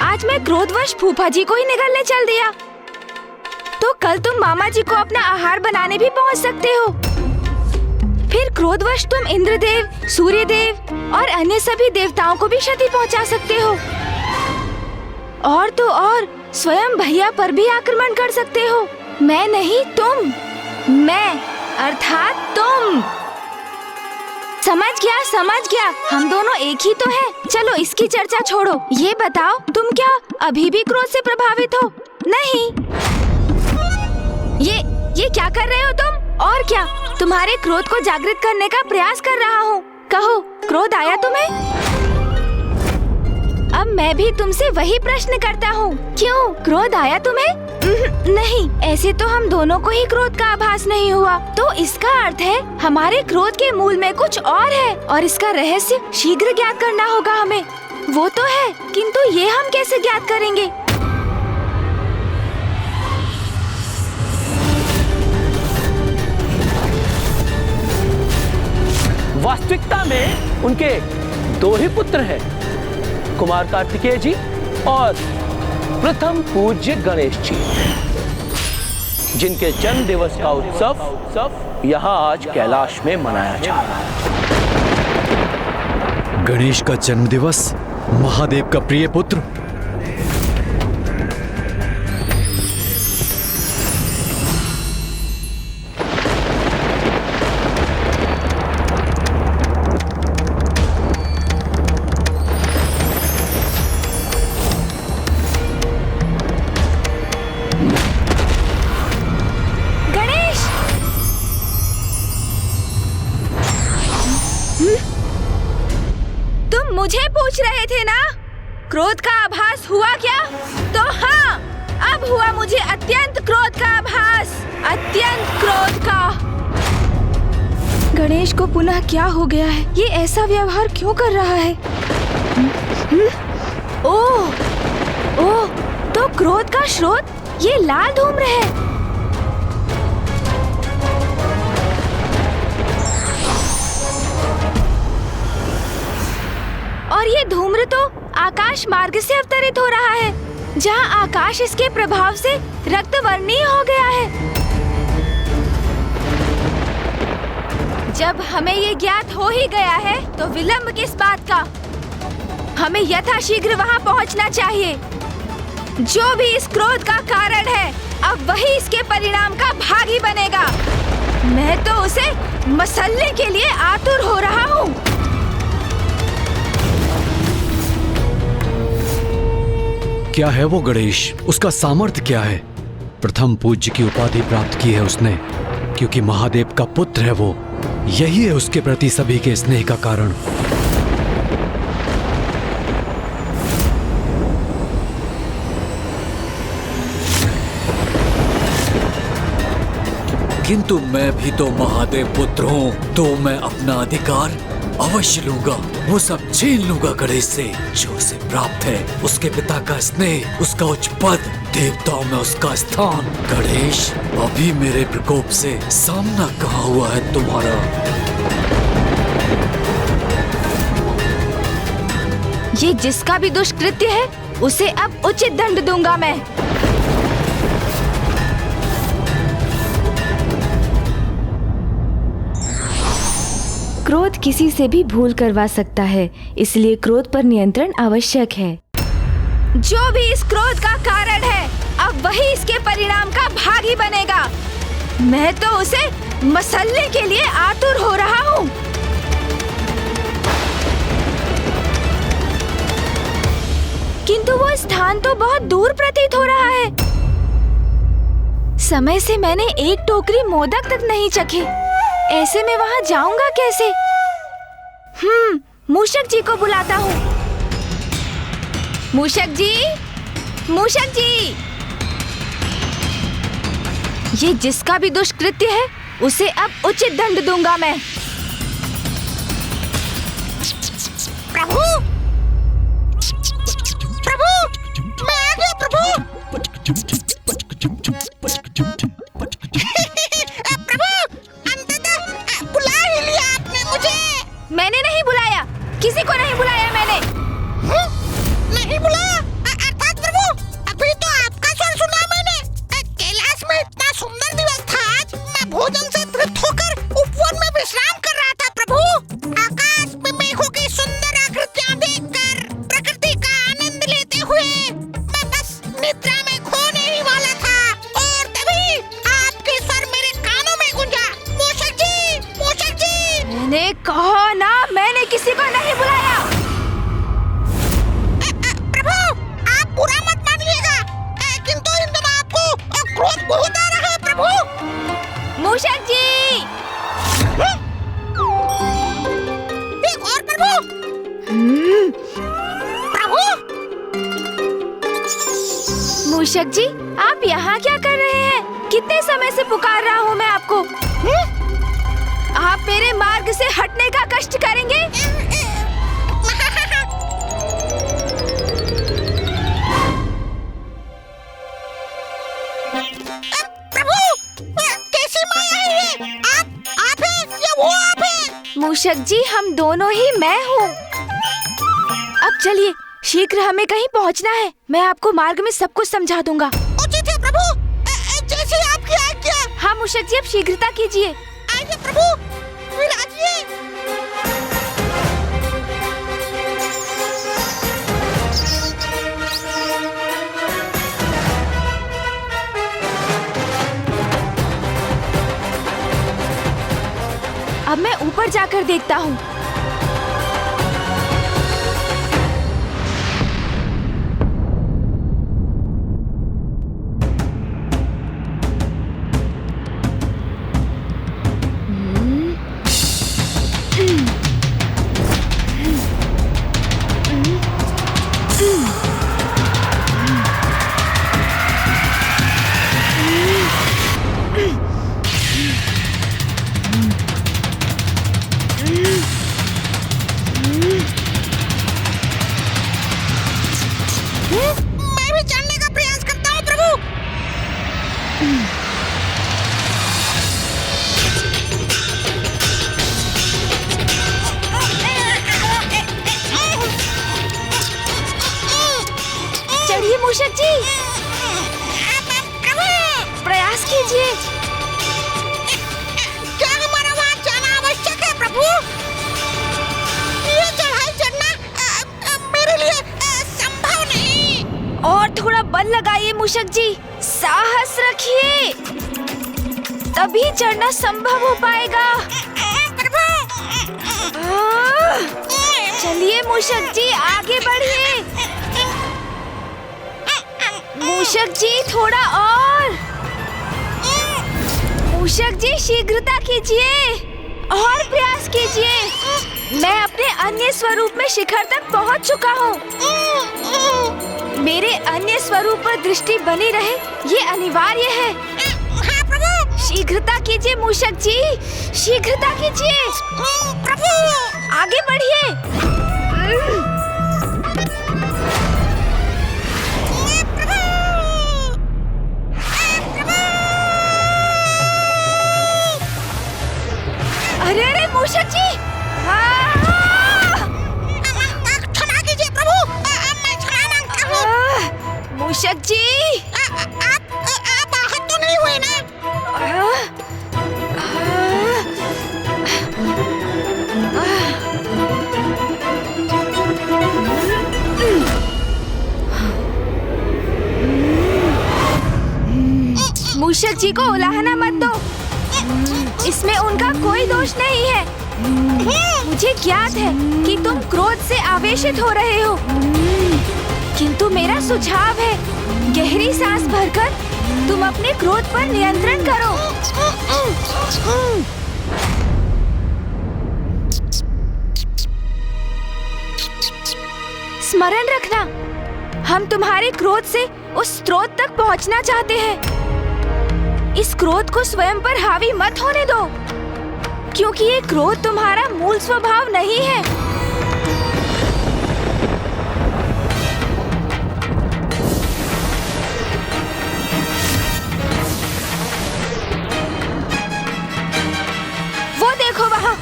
आज मैं क्रोधवश फूफा जी को ही निगलने चल दिया, तो कल तुम मामा जी को अपना आहार बनाने भी पहुंच सकते हो। फिर क्रोधवश तुम इंद्रदेव, सूर्यदेव और अन्य सभी देवताओं को भी क्षति पहुंचा सकते हो। और तो और स्वयं भैया पर भी आक्रमण कर सकते हो। मैं नहीं, तुम। मैं अर्थात तुम। समझ गया, हम दोनों एक ही तो हैं। चलो इसकी चर्चा छोड़ो, ये बताओ तुम क्या अभी भी क्रोध से प्रभावित हो? नहीं। ये क्या कर रहे हो तुम? और क्या, तुम्हारे क्रोध को जागृत करने का प्रयास कर रहा हूँ। कहो, क्रोध आया तुम्हें? अब मैं भी तुमसे वही प्रश्न करता हूँ, क्यों क्रोध आया तुम्हें? नहीं, ऐसे तो हम दोनों को ही क्रोध का आभास नहीं हुआ, तो इसका अर्थ है हमारे क्रोध के मूल में कुछ और है और इसका रहस्य शीघ्र ज्ञात करना होगा हमें। वो तो है, किंतु ये हम कैसे ज्ञात करेंगे? वास्तविकता में उनके दो ही पुत्र हैं, कुमार कार्तिकेय जी और प्रथम पूज्य गणेश जी, जिनके जन्म दिवस का उत्सव यहाँ आज कैलाश में मनाया जा रहा है। गणेश का जन्म दिवस, महादेव का प्रिय पुत्र। मुझे पूछ रहे थे ना, क्रोध का आभास हुआ क्या? तो हाँ, अब हुआ मुझे अत्यंत क्रोध का आभास, अत्यंत क्रोध का। गणेश को पुनः क्या हो गया है? ये ऐसा व्यवहार क्यों कर रहा है? ओह, तो क्रोध का स्रोत ये लाल धूम्र है। और ये धूम्र तो आकाश मार्ग से अवतरित हो रहा है, जहाँ आकाश इसके प्रभाव से रक्तवर्णीय हो गया है। जब हमें ये ज्ञात हो ही गया है, तो विलंब किस बात का? हमें यथाशीघ्र वहाँ पहुँचना चाहिए। जो भी इस क्रोध का कारण है, अब वही इसके परिणाम का भागी बनेगा। मैं तो उसे मसलने के लिए आतुर हो रहा हूँ। क्या है वो गणेश? उसका सामर्थ्य क्या है? प्रथम पूज्य की उपाधि प्राप्त की है उसने, क्योंकि महादेव का पुत्र है वो। यही है उसके प्रति सभी के स्नेह का कारण। किंतु मैं भी तो महादेव पुत्र हूँ, तो मैं अपना अधिकार अवश्य लूंगा। वो सब छीन लूंगा गणेश से, जो उसे प्राप्त है। उसके पिता का स्नेह, उसका उच्च पद, देवताओं में उसका स्थान। गणेश, अभी मेरे प्रकोप से सामना कहाँ हुआ है तुम्हारा? ये जिसका भी दुष्कृत्य है उसे अब उचित दंड दूंगा मैं। क्रोध किसी से भी भूल करवा सकता है, इसलिए क्रोध पर नियंत्रण आवश्यक है। जो भी इस क्रोध का कारण है अब वही इसके परिणाम का भागी बनेगा। मैं तो उसे मसलने के लिए आतुर हो रहा हूँ। किंतु वो स्थान तो बहुत दूर प्रतीत हो रहा है। समय से मैंने एक टोकरी मोदक तक नहीं चखे। ऐसे में वहाँ जाऊंगा कैसे? मूषक जी को बुलाता हूँ। मूषक जी, मूषक जी, ये जिसका भी दुष्कृत्य है उसे अब उचित दंड दूंगा मैं। प्रभु, प्रभु, मैं आ गया प्रभु। प्रभु, अंततः बुला ही लिया आपने मुझे। मैंने नहीं बुलाया, किसी को नहीं बुलाया मैंने। नहीं बुलाया? अर्थात प्रभु, अभी तो आपका स्वर सुना मैंने। कैलाश में इतना सुंदर दिवस था आज। मैं भोजन से तृप्त होकर उपवन में विश्राम कर रहा था प्रभु। आकाश में मेघों की सुंदर आकृतियां देखकर प्रकृति का आनंद लेते हुए मैं बस निद्रा में खोने ही वाला था और तभी आपके स्वर मेरे कानों में गूंजा। मूषक जी, मूषक जी। मैंने कहा ना, मैंने किसी को नहीं बुलाया। बुरा मत मानिएगा, किंतु इन दिनों आपको क्रोध बहुत आ रहा है प्रभु। मूषक जी, एक और प्रभु। प्रभु, मूषक जी, आप यहाँ क्या कर रहे हैं? कितने समय से पुकार रहा हूँ मैं आपको। आप मेरे मार्ग से हटने का कष्ट करेंगे? मूषक जी, हम दोनों ही मैं हूँ। अब चलिए, शीघ्र हमें कहीं पहुँचना है। मैं आपको मार्ग में सब कुछ समझा दूंगा। उचित है प्रभु, जैसे आपकी आज्ञा। हाँ मूषक जी, अब शीघ्रता कीजिए। आइए प्रभु, विराजिए। अब मैं ऊपर जाकर देखता हूँ। मूषक जी, प्रयास कीजिए। क्या हमारा वहाँ जाना आवश्यक है प्रभु? ये चढ़ाई चढ़ना मेरे लिए संभव नहीं। और थोड़ा बल लगाइए मूषक जी, साहस रखिए, तभी चढ़ना संभव हो पाएगा। चलिए मूषक जी, आगे बढ़िए। मूषक जी, थोड़ा और। मूषक जी, शीघ्रता कीजिए और प्रयास कीजिए। मैं अपने अन्य स्वरूप में शिखर तक पहुंच चुका हूँ। मेरे अन्य स्वरूप पर दृष्टि बनी रहे, ये अनिवार्य है। हाँ प्रभु। शीघ्रता कीजिए मूषक जी, शीघ्रता कीजिए। प्रभु, आगे बढ़िए। अरे अरे मूषक जी, क्षमा कीजिए प्रभु। मूषक जी, आप आहत तो नहीं हुए ना? मूषक जी को उलाहना मत दो, इसमें उनका कोई दोष नहीं है। मुझे ज्ञात है कि तुम क्रोध से आवेशित हो रहे हो, किंतु मेरा सुझाव है, गहरी सांस भरकर तुम अपने क्रोध पर नियंत्रण करो। स्मरण रखना, हम तुम्हारे क्रोध से उस स्रोत तक पहुंचना चाहते हैं। इस क्रोध को स्वयं पर हावी मत होने दो, क्योंकि ये क्रोध तुम्हारा मूल स्वभाव नहीं है। वो देखो वहाँ।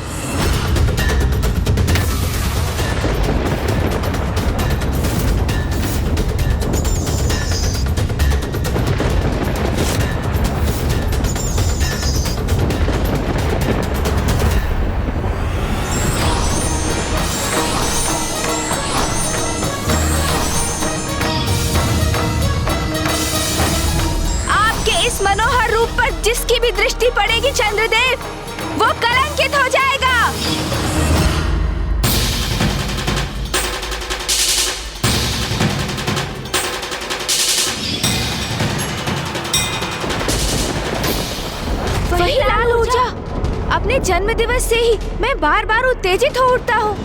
मनोहर रूप पर जिसकी भी दृष्टि पड़ेगी चंद्रदेव, वो कलंकित हो जाएगा। वही लाल ऊर्जा, अपने जन्म दिवस से ही मैं बार बार उत्तेजित हो उठता हूँ।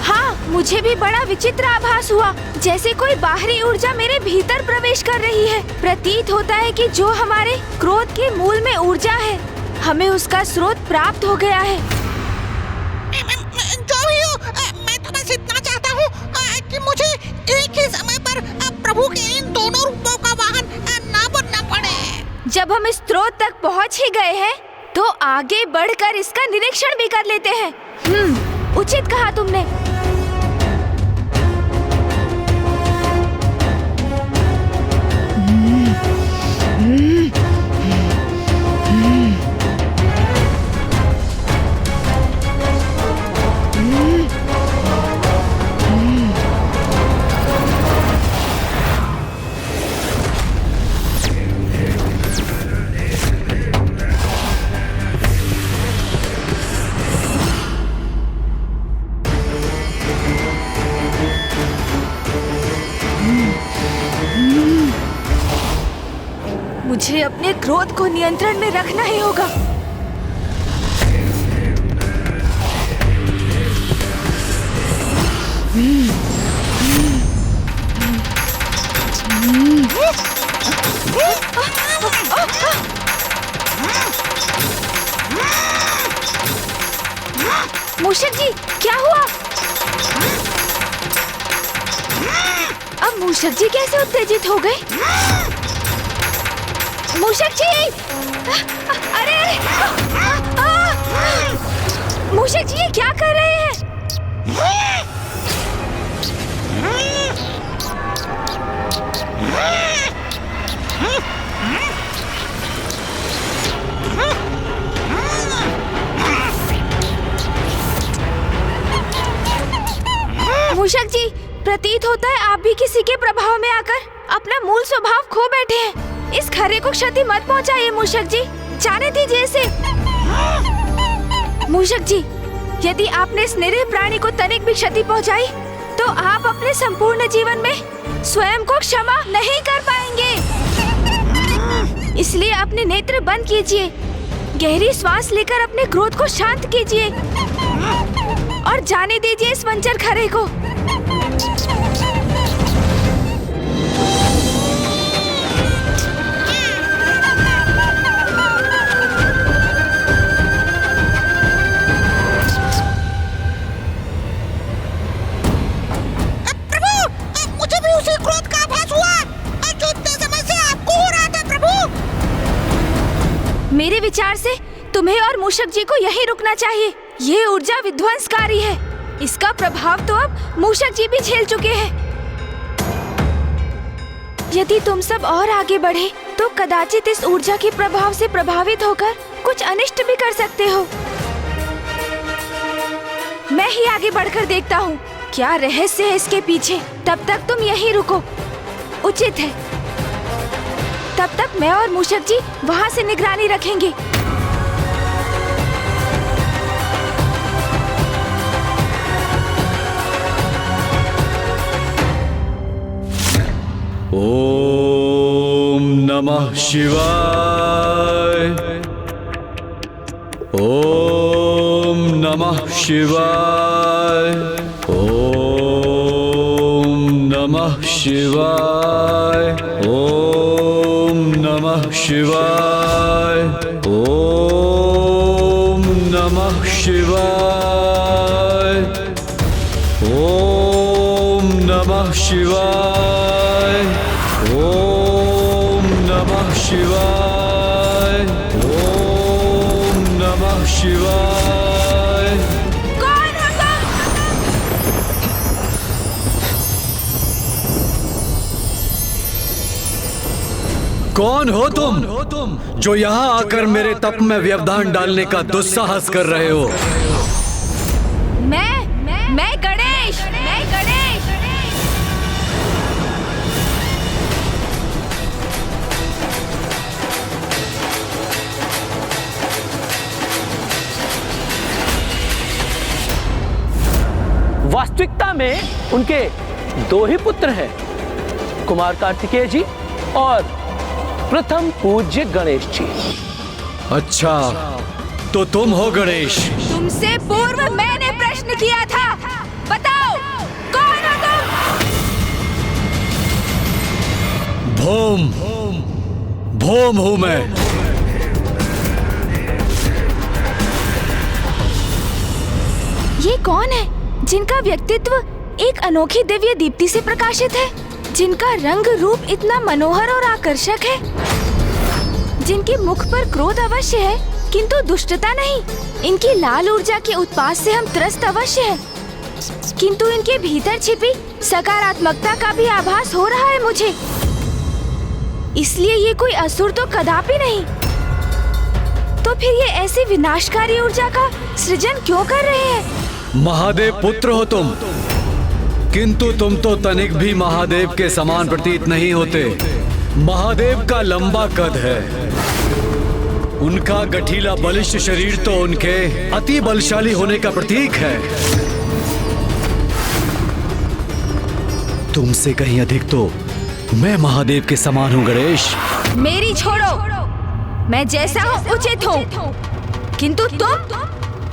हाँ, मुझे भी बड़ा विचित्र आभास हुआ, जैसे कोई बाहरी ऊर्जा मेरे भीतर प्रवेश कर रही है। प्रतीत होता है कि जो हमारे क्रोध के मूल में ऊर्जा है, हमें उसका स्रोत प्राप्त हो गया है। जो भी हो, मैं तो बस इतना चाहता हूँ कि मुझे एक ही समय पर प्रभु के इन दोनों रूपों का वाहन ना बनना पड़े। जब हम इस स्रोत तक पहुँच ही गए हैं, तो आगे बढ़कर इसका निरीक्षण भी कर लेते हैं। उचित कहा तुमने। मुझे अपने क्रोध को नियंत्रण में रखना ही होगा। मूषक जी, क्या हुआ? अब मूषक जी कैसे उत्तेजित हो गए? मूषक जी! अरे! मूषक जी, ये क्या कर रहे हैं? मूषक जी, प्रतीत होता है आप भी किसी के प्रभाव में आकर अपना मूल स्वभाव खो बैठे हैं। इस खरे को क्षति मत पहुंचाइए मूषक जी, जाने दीजिए इसे। मूषक जी, यदि आपने इस निरीह प्राणी को तनिक भी क्षति पहुंचाई, तो आप अपने संपूर्ण जीवन में स्वयं को क्षमा नहीं कर पाएंगे। इसलिए अपने नेत्र बंद कीजिए, गहरी श्वास लेकर अपने क्रोध को शांत कीजिए और जाने दीजिए इस वंचर खरे को। मेरे विचार से तुम्हें और मूषक जी को यहीं रुकना चाहिए। ये ऊर्जा विध्वंसकारी है, इसका प्रभाव तो अब मूषक जी भी झेल चुके हैं। यदि तुम सब और आगे बढ़े तो कदाचित इस ऊर्जा के प्रभाव से प्रभावित होकर कुछ अनिष्ट भी कर सकते हो। मैं ही आगे बढ़कर देखता हूँ क्या रहस्य है इसके पीछे। तब तक तुम यहीं रुको, उचित है। तब तक मैं और मूषक जी वहाँ से निगरानी रखेंगे। ओम नमः शिवाय। ओम नमः शिवाय। ओम नमः शिवाय। ओम नमः शिवाय। ओम नमः शिवाय। ओम नमः शिवाय। ओम नमः शिवाय। ओम नमः शिवाय। कौन हो तुम जो यहाँ आकर मेरे तप में व्यवधान डालने का दुस्साहस कर रहे हो? मैं गणेश। वास्तविकता में उनके दो ही पुत्र हैं, कुमार कार्तिकेय जी और प्रथम पूज्य गणेश जी। अच्छा, तो तुम हो गणेश? तुमसे पूर्व मैंने प्रश्न किया था, बताओ कौन हो तुम? भोम हूं मैं। ये कौन है जिनका व्यक्तित्व एक अनोखी दिव्य दीप्ति से प्रकाशित है, जिनका रंग रूप इतना मनोहर और आकर्षक है, जिनके मुख पर क्रोध अवश्य है किंतु दुष्टता नहीं, इनकी लाल ऊर्जा के उत्पात से हम त्रस्त अवश्य हैं, किंतु इनके भीतर छिपी सकारात्मकता का भी आभास हो रहा है मुझे। इसलिए ये कोई असुर तो कदापि नहीं। तो फिर ये ऐसी विनाशकारी ऊर्जा का सृजन क्यों कर रहे हैं? महादेव पुत्र हो तुम, किंतु तुम तो तनिक भी महादेव के समान प्रतीत नहीं होते। महादेव का लंबा कद है, उनका गठीला बलिष्ठ शरीर तो उनके अति बलशाली होने का प्रतीक है। तुमसे कहीं अधिक तो मैं महादेव के समान हूँ गणेश। मेरी छोड़ो, मैं जैसा हूँ उचित हूँ, किंतु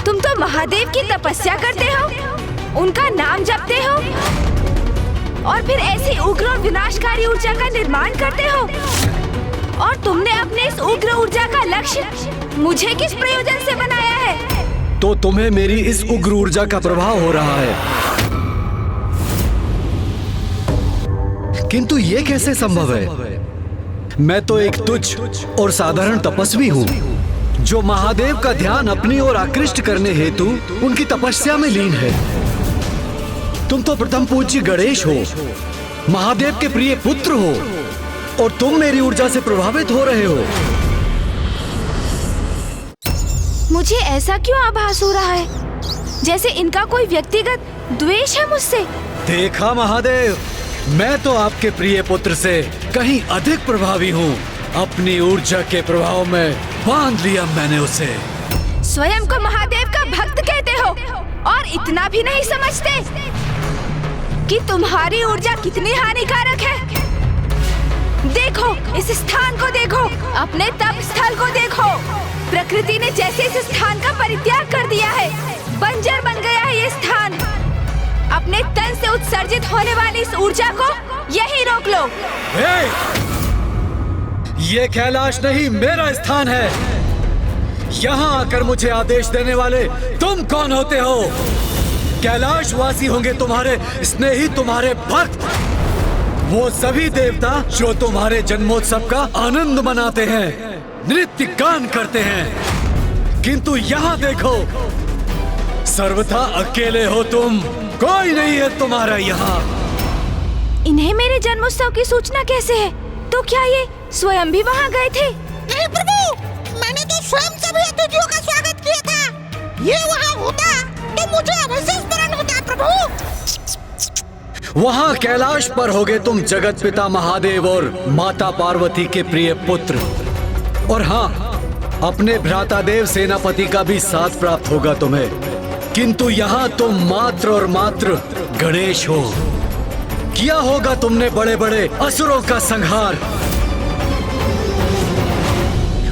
तुम तो महादेव की तपस्या करते हो, उनका नाम जपते हो और फिर ऐसी उग्र और विनाशकारी ऊर्जा का निर्माण करते हो। और तुमने अपने इस उग्र ऊर्जा का लक्ष्य मुझे किस प्रयोजन से बनाया है? तो तुम्हें मेरी इस उग्र ऊर्जा का प्रभाव हो रहा है, किंतु ये कैसे संभव है? मैं तो एक तुच्छ और साधारण तपस्वी हूँ जो महादेव का ध्यान अपनी ओर आकृष्ट करने हेतु उनकी तपस्या में लीन है। तुम तो प्रथम पूज्य गणेश हो, महादेव के प्रिय पुत्र हो, और तुम मेरी ऊर्जा से प्रभावित हो रहे हो। मुझे ऐसा क्यों आभास हो रहा है जैसे इनका कोई व्यक्तिगत द्वेष है मुझसे? देखा महादेव, मैं तो आपके प्रिय पुत्र से कहीं अधिक प्रभावी हूँ। अपनी ऊर्जा के प्रभाव में बांध लिया मैंने उसे। स्वयं को महादेव का भक्त कहते हो और इतना भी नहीं समझते कि तुम्हारी ऊर्जा कितनी हानिकारक है। देखो, इस स्थान को देखो, अपने तप स्थल को देखो। प्रकृति ने जैसे इस स्थान का परित्याग कर दिया है, बंजर बन गया है ये स्थान। अपने तन से उत्सर्जित होने वाली इस ऊर्जा को यहीं रोक लो। ये कैलाश नहीं, मेरा स्थान है। यहाँ आकर मुझे आदेश देने वाले तुम कौन होते हो? कैलाश वासी होंगे तुम्हारे स्नेही, तुम्हारे भक्त, वो सभी देवता जो तुम्हारे जन्मोत्सव का आनंद मनाते हैं, नृत्य गान करते हैं। किंतु यहाँ देखो, सर्वथा अकेले हो तुम, कोई नहीं है तुम्हारा यहाँ। इन्हें मेरे जन्मोत्सव की सूचना कैसे है? तो क्या ये स्वयं भी वहाँ गए थे? नहीं प्रभु, मैंने तो स्वयं सभी अतिथियों का स्वागत किया था। ये वहाँ होता तो मुझे अवश्य स्मरण होता प्रभु। वहाँ कैलाश पर होगे तुम जगत पिता महादेव और माता पार्वती के प्रिय पुत्र। और हाँ, अपने भ्राता देव सेनापति का भी साथ प्राप्त होगा तुम्हें। किंतु यहाँ तुम मात्र और मात्र गणेश हो। किया होगा तुमने बड़े बड़े असुरों का संहार।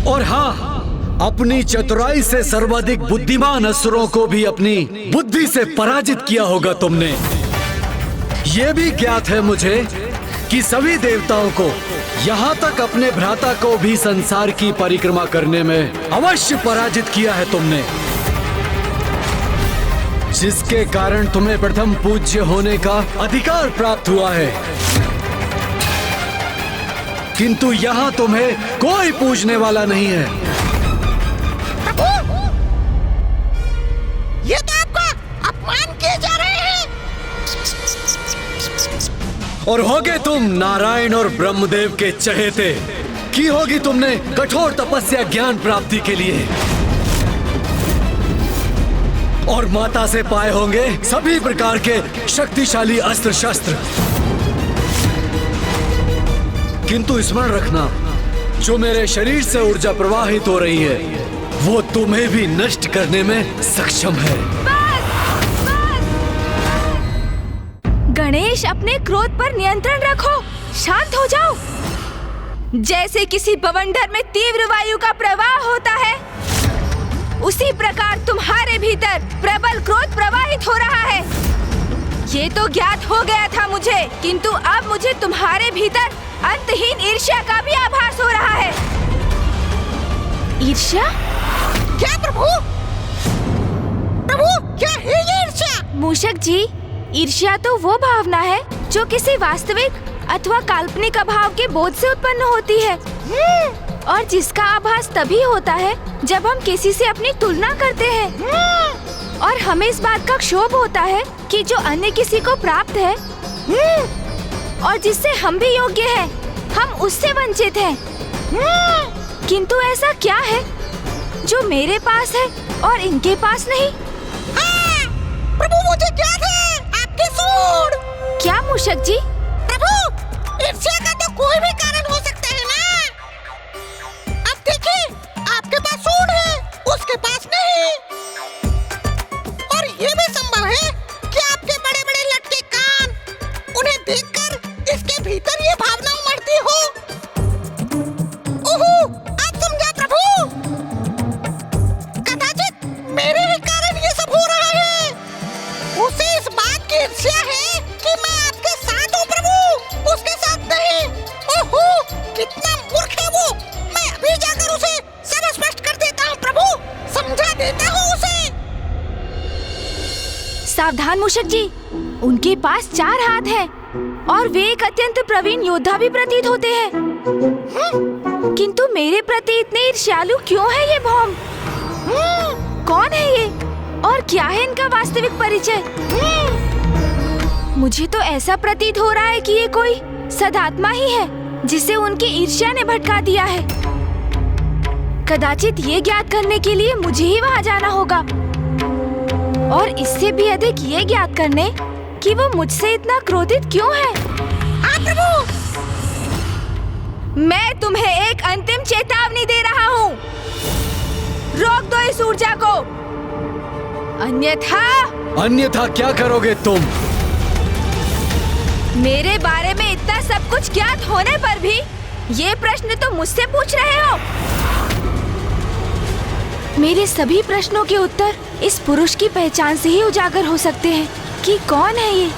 और हाँ, अपनी चतुराई से सर्वाधिक बुद्धिमान असुरों को भी अपनी बुद्धि से पराजित किया होगा तुमने। ये भी ज्ञात है मुझे कि सभी देवताओं को, यहाँ तक अपने भ्राता को भी संसार की परिक्रमा करने में अवश्य पराजित किया है तुमने, जिसके कारण तुम्हें प्रथम पूज्य होने का अधिकार प्राप्त हुआ है। किंतु यहाँ तुम्हें कोई पूजने वाला नहीं है। ये तो आपका अपमान किए जा रहे हैं। और होगे तुम नारायण और ब्रह्मदेव के चहेते। की होगी तुमने कठोर तपस्या ज्ञान प्राप्ति के लिए। और माता से पाए होंगे सभी प्रकार के शक्तिशाली अस्त्र शस्त्र। किंतु स्मरण रखना, जो मेरे शरीर से ऊर्जा प्रवाहित हो रही है वो तुम्हें भी नष्ट करने में सक्षम है। गणेश, अपने क्रोध पर नियंत्रण रखो। शांत हो जाओ। जैसे किसी बवंडर में तीव्र वायु का प्रवाह होता है, उसी प्रकार तुम्हारे भीतर प्रबल क्रोध प्रवाहित हो रहा है। ये तो ज्ञात हो गया था मुझे, किंतु अब मुझे तुम्हारे भीतर अंतहीन ईर्ष्या का भी आभास हो रहा है। ईर्ष्या? क्या प्रभु? प्रभु, क्या है ये ईर्ष्या? मूषक जी, ईर्ष्या तो वो भावना है जो किसी वास्तविक अथवा काल्पनिक अभाव के बोध से उत्पन्न होती है, और जिसका आभास तभी होता है जब हम किसी से अपनी तुलना करते हैं, और हमें इस बात का क्षोभ होता है कि जो अन्य किसी को प्राप्त है और जिससे हम भी योग्य हैं, हम उससे वंचित हैं। किंतु ऐसा क्या है जो मेरे पास है और इनके पास नहीं? प्रभु, मुझे ज्ञात है आपके सूड। क्या मूषक जी? प्रभु, ईर्ष्या का तो कोई भी कारण हो सकता है ना। अब देखिए, आपके पास सूड है, उसके पास नहीं। और ये भी संभव है कि आपके बड़े बड़े लटके कान, उन्हें देखकर इसके भीतर ये भावना उमड़ती हो। ओहो, आप समझा प्रभु। कदाचित मेरे ही कारण ये सब हो रहा है। उसे इस बात की ईर्ष्या है कि मैं आपके साथ हूँ प्रभु, उसके साथ नहीं। ओहो, कितना मूर्ख है वो। मैं अभी जाकर उसे सब स्पष्ट कर देता हूँ प्रभु, समझा देता हूँ उसे। सावधान मूषक जी, उनके पास 4 हाथ हैं और वे एक अत्यंत प्रवीण योद्धा भी प्रतीत होते हैं। किंतु मेरे प्रति इतने ईर्ष्यालु क्यों है ये भौम? कौन है ये और क्या है इनका वास्तविक परिचय? मुझे तो ऐसा प्रतीत हो रहा है कि ये कोई सदात्मा ही है जिसे उनकी ईर्ष्या ने भटका दिया है। कदाचित ये ज्ञात करने के लिए मुझे ही वहाँ जाना होगा, और इससे भी अधिक ये ज्ञात करने कि वो मुझसे इतना क्रोधित क्यों है। प्रभु, मैं तुम्हें एक अंतिम चेतावनी दे रहा हूँ। रोक दो इस ऊर्जा को, अन्यथा क्या करोगे तुम? मेरे बारे में इतना सब कुछ ज्ञात होने पर भी ये प्रश्न तो मुझसे पूछ रहे हो। मेरे सभी प्रश्नों के उत्तर इस पुरुष की पहचान से ही उजागर हो सकते हैं कि कौन है ये।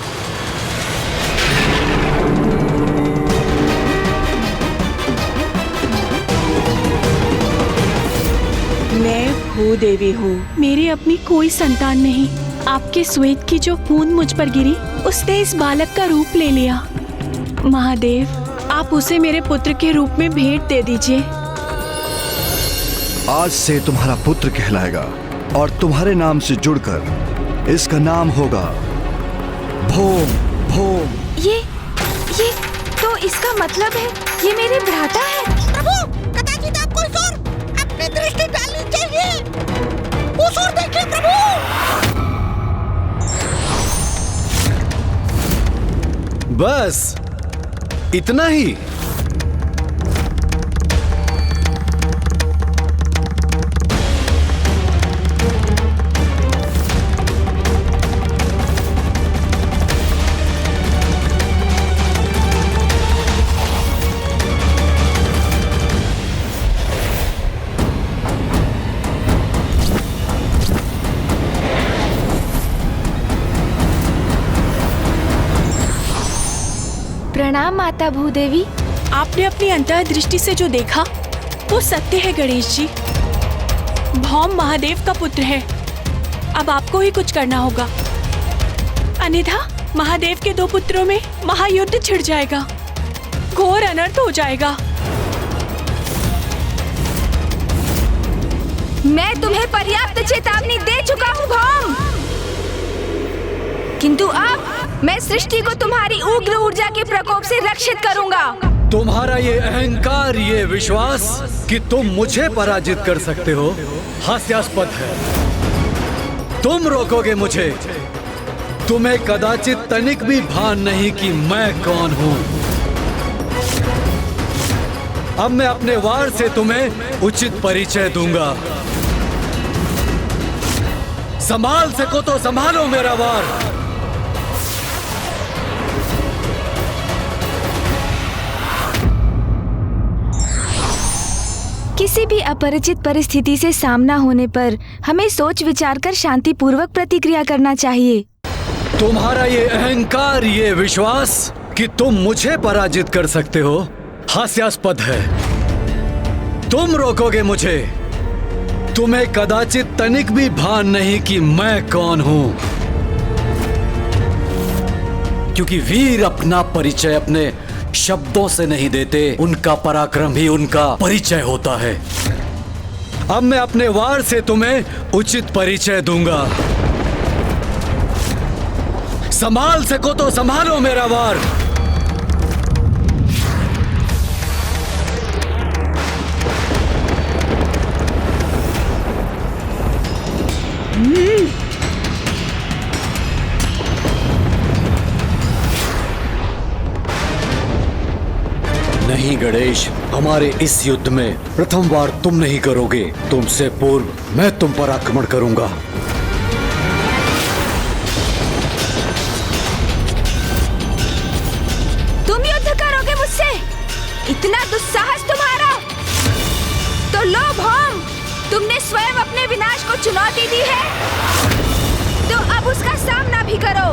मैं भूदेवी हूँ। मेरी अपनी कोई संतान नहीं। आपके श्वेत की जो बूंद मुझ पर गिरी, उसने इस बालक का रूप ले लिया। महादेव, आप उसे मेरे पुत्र के रूप में भेंट दे दीजिए। आज से तुम्हारा पुत्र कहलाएगा और तुम्हारे नाम से जुड़कर इसका नाम होगा भोम भोम। ये ये तो इसका मतलब है ये मेरे भ्राता है। प्रभु, कदाचित आपको इस ओर अपनी दृष्टि डालनी चाहिए। उस ओर देखिए प्रभु। बस इतना ही। प्रणाम माता भूदेवी। आपने अपनी अंतर्दृष्टि से जो देखा वो सत्य है गणेश जी। भौम महादेव का पुत्र है। अब आपको ही कुछ करना होगा, अन्यथा महादेव के 2 पुत्रों में महायुद्ध छिड़ जाएगा, घोर अनर्थ हो जाएगा। मैं तुम्हें पर्याप्त चेतावनी दे चुका हूँ भौम, किंतु अब मैं सृष्टि को तुम्हारी उग्र ऊर्जा के प्रकोप से रक्षित करूंगा। तुम्हारा ये अहंकार, ये विश्वास कि तुम मुझे पराजित कर सकते हो, हास्यास्पद है। तुम रोकोगे मुझे। तुम्हें कदाचित तनिक भी भान नहीं कि मैं कौन हूं। अब मैं अपने वार से तुम्हें उचित परिचय दूंगा। संभाल सको तो संभालो मेरा वार। किसी भी अपरिचित परिस्थिति से सामना होने पर हमें सोच विचार कर शांतिपूर्वक प्रतिक्रिया करना चाहिए। तुम्हारा ये अहंकार, ये विश्वास कि तुम मुझे पराजित कर सकते हो, हास्यास्पद है। तुम रोकोगे मुझे। तुम्हें कदाचित तनिक भी भान नहीं कि मैं कौन हूं, क्योंकि वीर अपना परिचय अपने शब्दों से नहीं देते, उनका पराक्रम ही उनका परिचय होता है। अब मैं अपने वार से तुम्हें उचित परिचय दूंगा। संभाल सको तो संभालो मेरा वार। नहीं गणेश, हमारे इस युद्ध में प्रथम वार तुम नहीं करोगे। तुमसे पूर्व मैं तुम पर आक्रमण करूंगा। तुम युद्ध करोगे मुझसे? इतना दुस्साहस तुम्हारा? तो लो भौम, तुमने स्वयं अपने विनाश को चुनौती दी है, तो अब उसका सामना भी करो।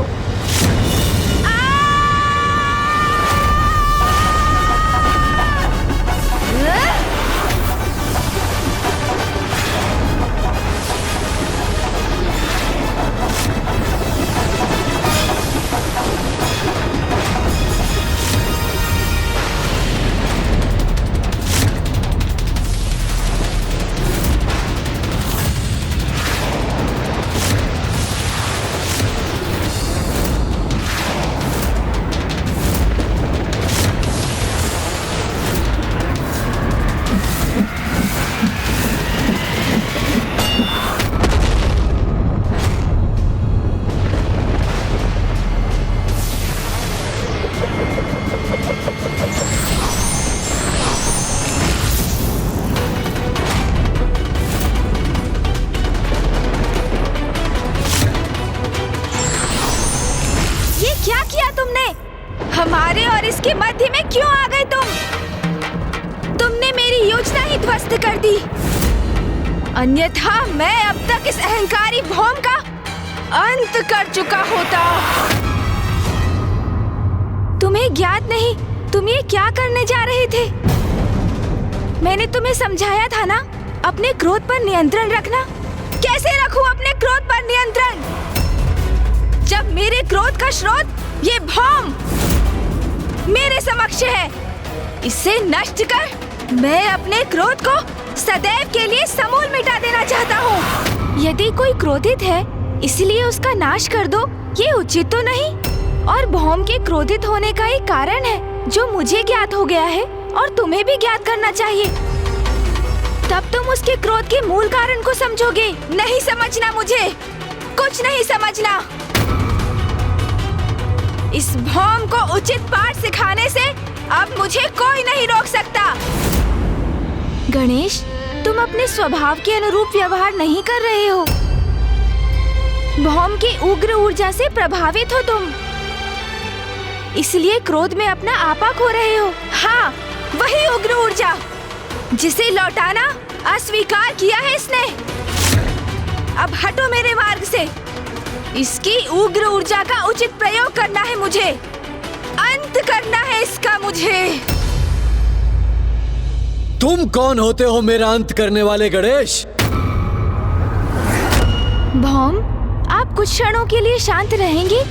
हमारे और इसके मध्य में क्यों आ गए तुम? तुमने मेरी योजना ही ध्वस्त कर दी। अन्यथा मैं अब तक इस अहंकारी भौम का अंत कर चुका होता। तुम्हें ज्ञात नहीं तुम ये क्या करने जा रहे थे? मैंने तुम्हें समझाया था ना, अपने क्रोध पर नियंत्रण रखना। कैसे रखूं अपने क्रोध पर नियंत्रण, जब मेरे क्रोध का स्रोत ये भौम मेरे समक्ष है? इसे नष्ट कर मैं अपने क्रोध को सदैव के लिए समूल मिटा देना चाहता हूँ। यदि कोई क्रोधित है इसलिए उसका नाश कर दो, ये उचित तो नहीं। और भौम के क्रोधित होने का एक कारण है जो मुझे ज्ञात हो गया है और तुम्हें भी ज्ञात करना चाहिए। तब तुम उसके क्रोध के मूल कारण को समझोगे। नहीं समझना, मुझे कुछ नहीं समझना। इस भौम को उचित पाठ सिखाने से अब मुझे कोई नहीं रोक सकता। गणेश, तुम अपने स्वभाव के अनुरूप व्यवहार नहीं कर रहे हो। भौम की उग्र ऊर्जा से प्रभावित हो तुम, इसलिए क्रोध में अपना आपा खो रहे हो। हाँ, वही उग्र ऊर्जा जिसे लौटाना अस्वीकार किया है इसने। अब हटो मेरे मार्ग से। इसकी उग्र ऊर्जा का उचित प्रयोग करना है मुझे, अंत करना है इसका मुझे। तुम कौन होते हो मेरा अंत करने वाले गणेश? भौम, आप कुछ क्षणों के लिए शांत रहेंगे?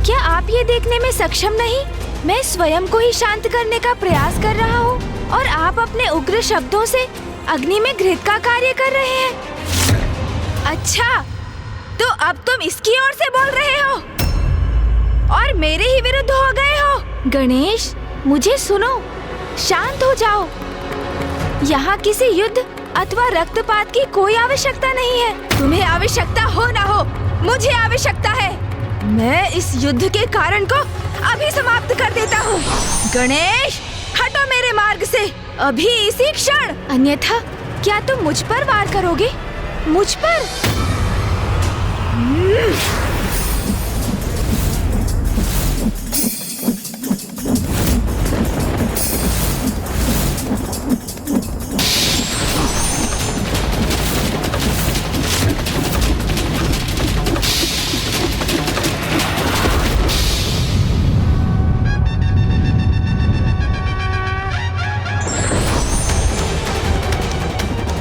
क्या आप ये देखने में सक्षम नहीं मैं स्वयं को ही शांत करने का प्रयास कर रहा हूँ और आप अपने उग्र शब्दों से अग्नि में घृत का कार्य कर रहे हैं। अच्छा, तो अब तुम इसकी ओर से बोल रहे हो और मेरे ही विरुद्ध हो गए हो। गणेश, मुझे सुनो, शांत हो जाओ। यहाँ किसी युद्ध अथवा रक्तपात की कोई आवश्यकता नहीं है। तुम्हें आवश्यकता हो ना हो, मुझे आवश्यकता है। मैं इस युद्ध के कारण को अभी समाप्त कर देता हूँ। गणेश, हटो मेरे मार्ग से अभी, इसी क्षण। अन्यथा क्या तुम मुझ पर वार करोगे? मुझ पर?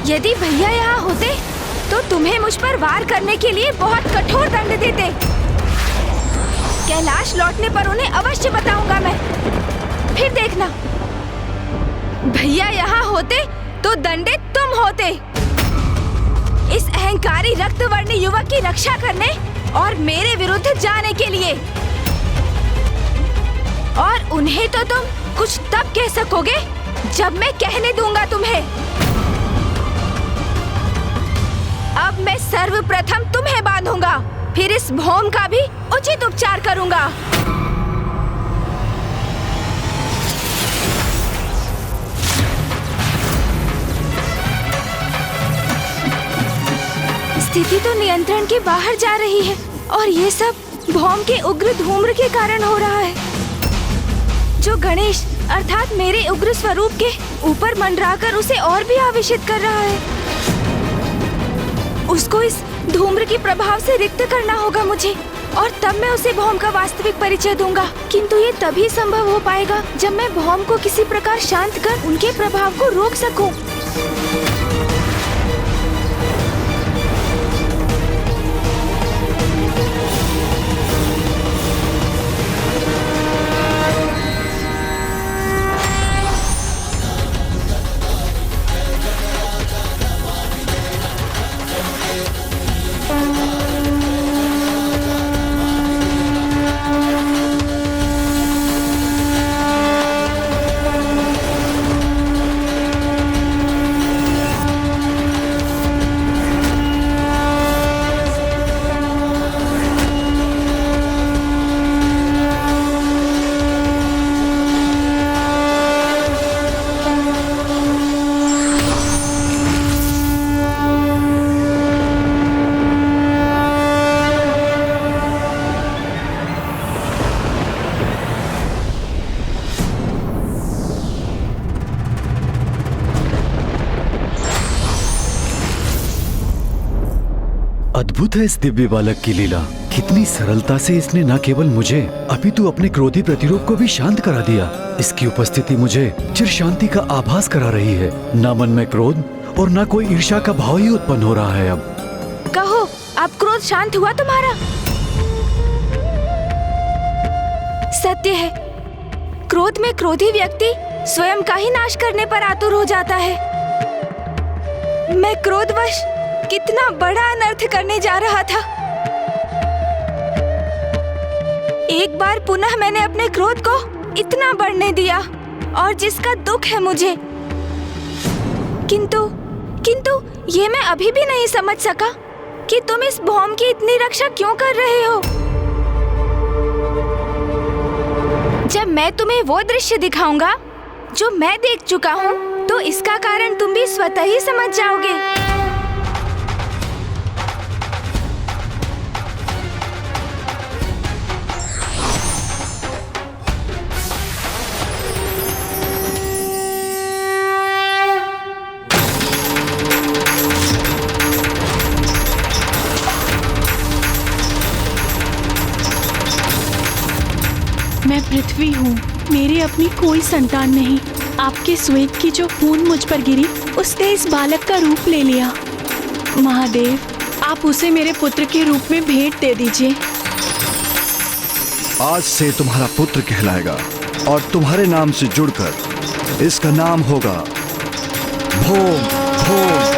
यदि भैया यहाँ होते तो तुम्हें मुझ पर वार करने के लिए बहुत कठोर दंड देते। कैलाश लौटने पर उन्हें अवश्य बताऊंगा मैं, फिर देखना। भैया यहाँ होते तो दंडित तुम होते। इस अहंकारी रक्तवर्णी युवक की रक्षा करने और मेरे विरुद्ध जाने के लिए। और उन्हें तो तुम कुछ तब कह सकोगे जब मैं कहने दूंगा तुम्हें। अब मैं सर्वप्रथम तुम्हें बांधूंगा, फिर इस भौम का भी उचित उपचार करूंगा। स्थिति तो नियंत्रण के बाहर जा रही है और ये सब भौम के उग्र धूम्र के कारण हो रहा है, जो गणेश अर्थात मेरे उग्र स्वरूप के ऊपर मंडराकर उसे और भी आवेशित कर रहा है। उसको इस धूम्र के प्रभाव से रिक्त करना होगा मुझे, और तब मैं उसे भौम का वास्तविक परिचय दूंगा। किंतु ये तभी संभव हो पाएगा जब मैं भौम को किसी प्रकार शांत कर उनके प्रभाव को रोक सकूं। अद्भुत है इस दिव्य बालक की लीला। कितनी सरलता से इसने न केवल मुझे अपितु अपने क्रोधी प्रतिरूप को भी शांत करा दिया। इसकी उपस्थिति मुझे चिर शांति का आभास करा रही है। न मन में क्रोध और न कोई ईर्ष्या का भाव ही उत्पन्न हो रहा है। अब कहो, अब क्रोध शांत हुआ तुम्हारा? सत्य है, क्रोध में क्रोधी व्यक्ति स्वयं का ही नाश करने पर आतुर हो जाता है। मैं क्रोधवश कितना बड़ा अनर्थ करने जा रहा था। एक बार पुनः मैंने अपने क्रोध को इतना बढ़ने दिया और जिसका दुख है मुझे। किंतु ये मैं अभी भी नहीं समझ सका कि तुम इस भौम की इतनी रक्षा क्यों कर रहे हो। जब मैं तुम्हें वो दृश्य दिखाऊंगा जो मैं देख चुका हूँ, तो इसका कारण तुम भी स्वतः ही समझ जाओगे। मैं पृथ्वी हूँ, मेरी अपनी कोई संतान नहीं। आपके श्वेत की जो खून मुझ पर गिरी, उसने इस बालक का रूप ले लिया। महादेव, आप उसे मेरे पुत्र के रूप में भेंट दे दीजिए। आज से तुम्हारा पुत्र कहलाएगा और तुम्हारे नाम से जुड़कर इसका नाम होगा भौम भौम।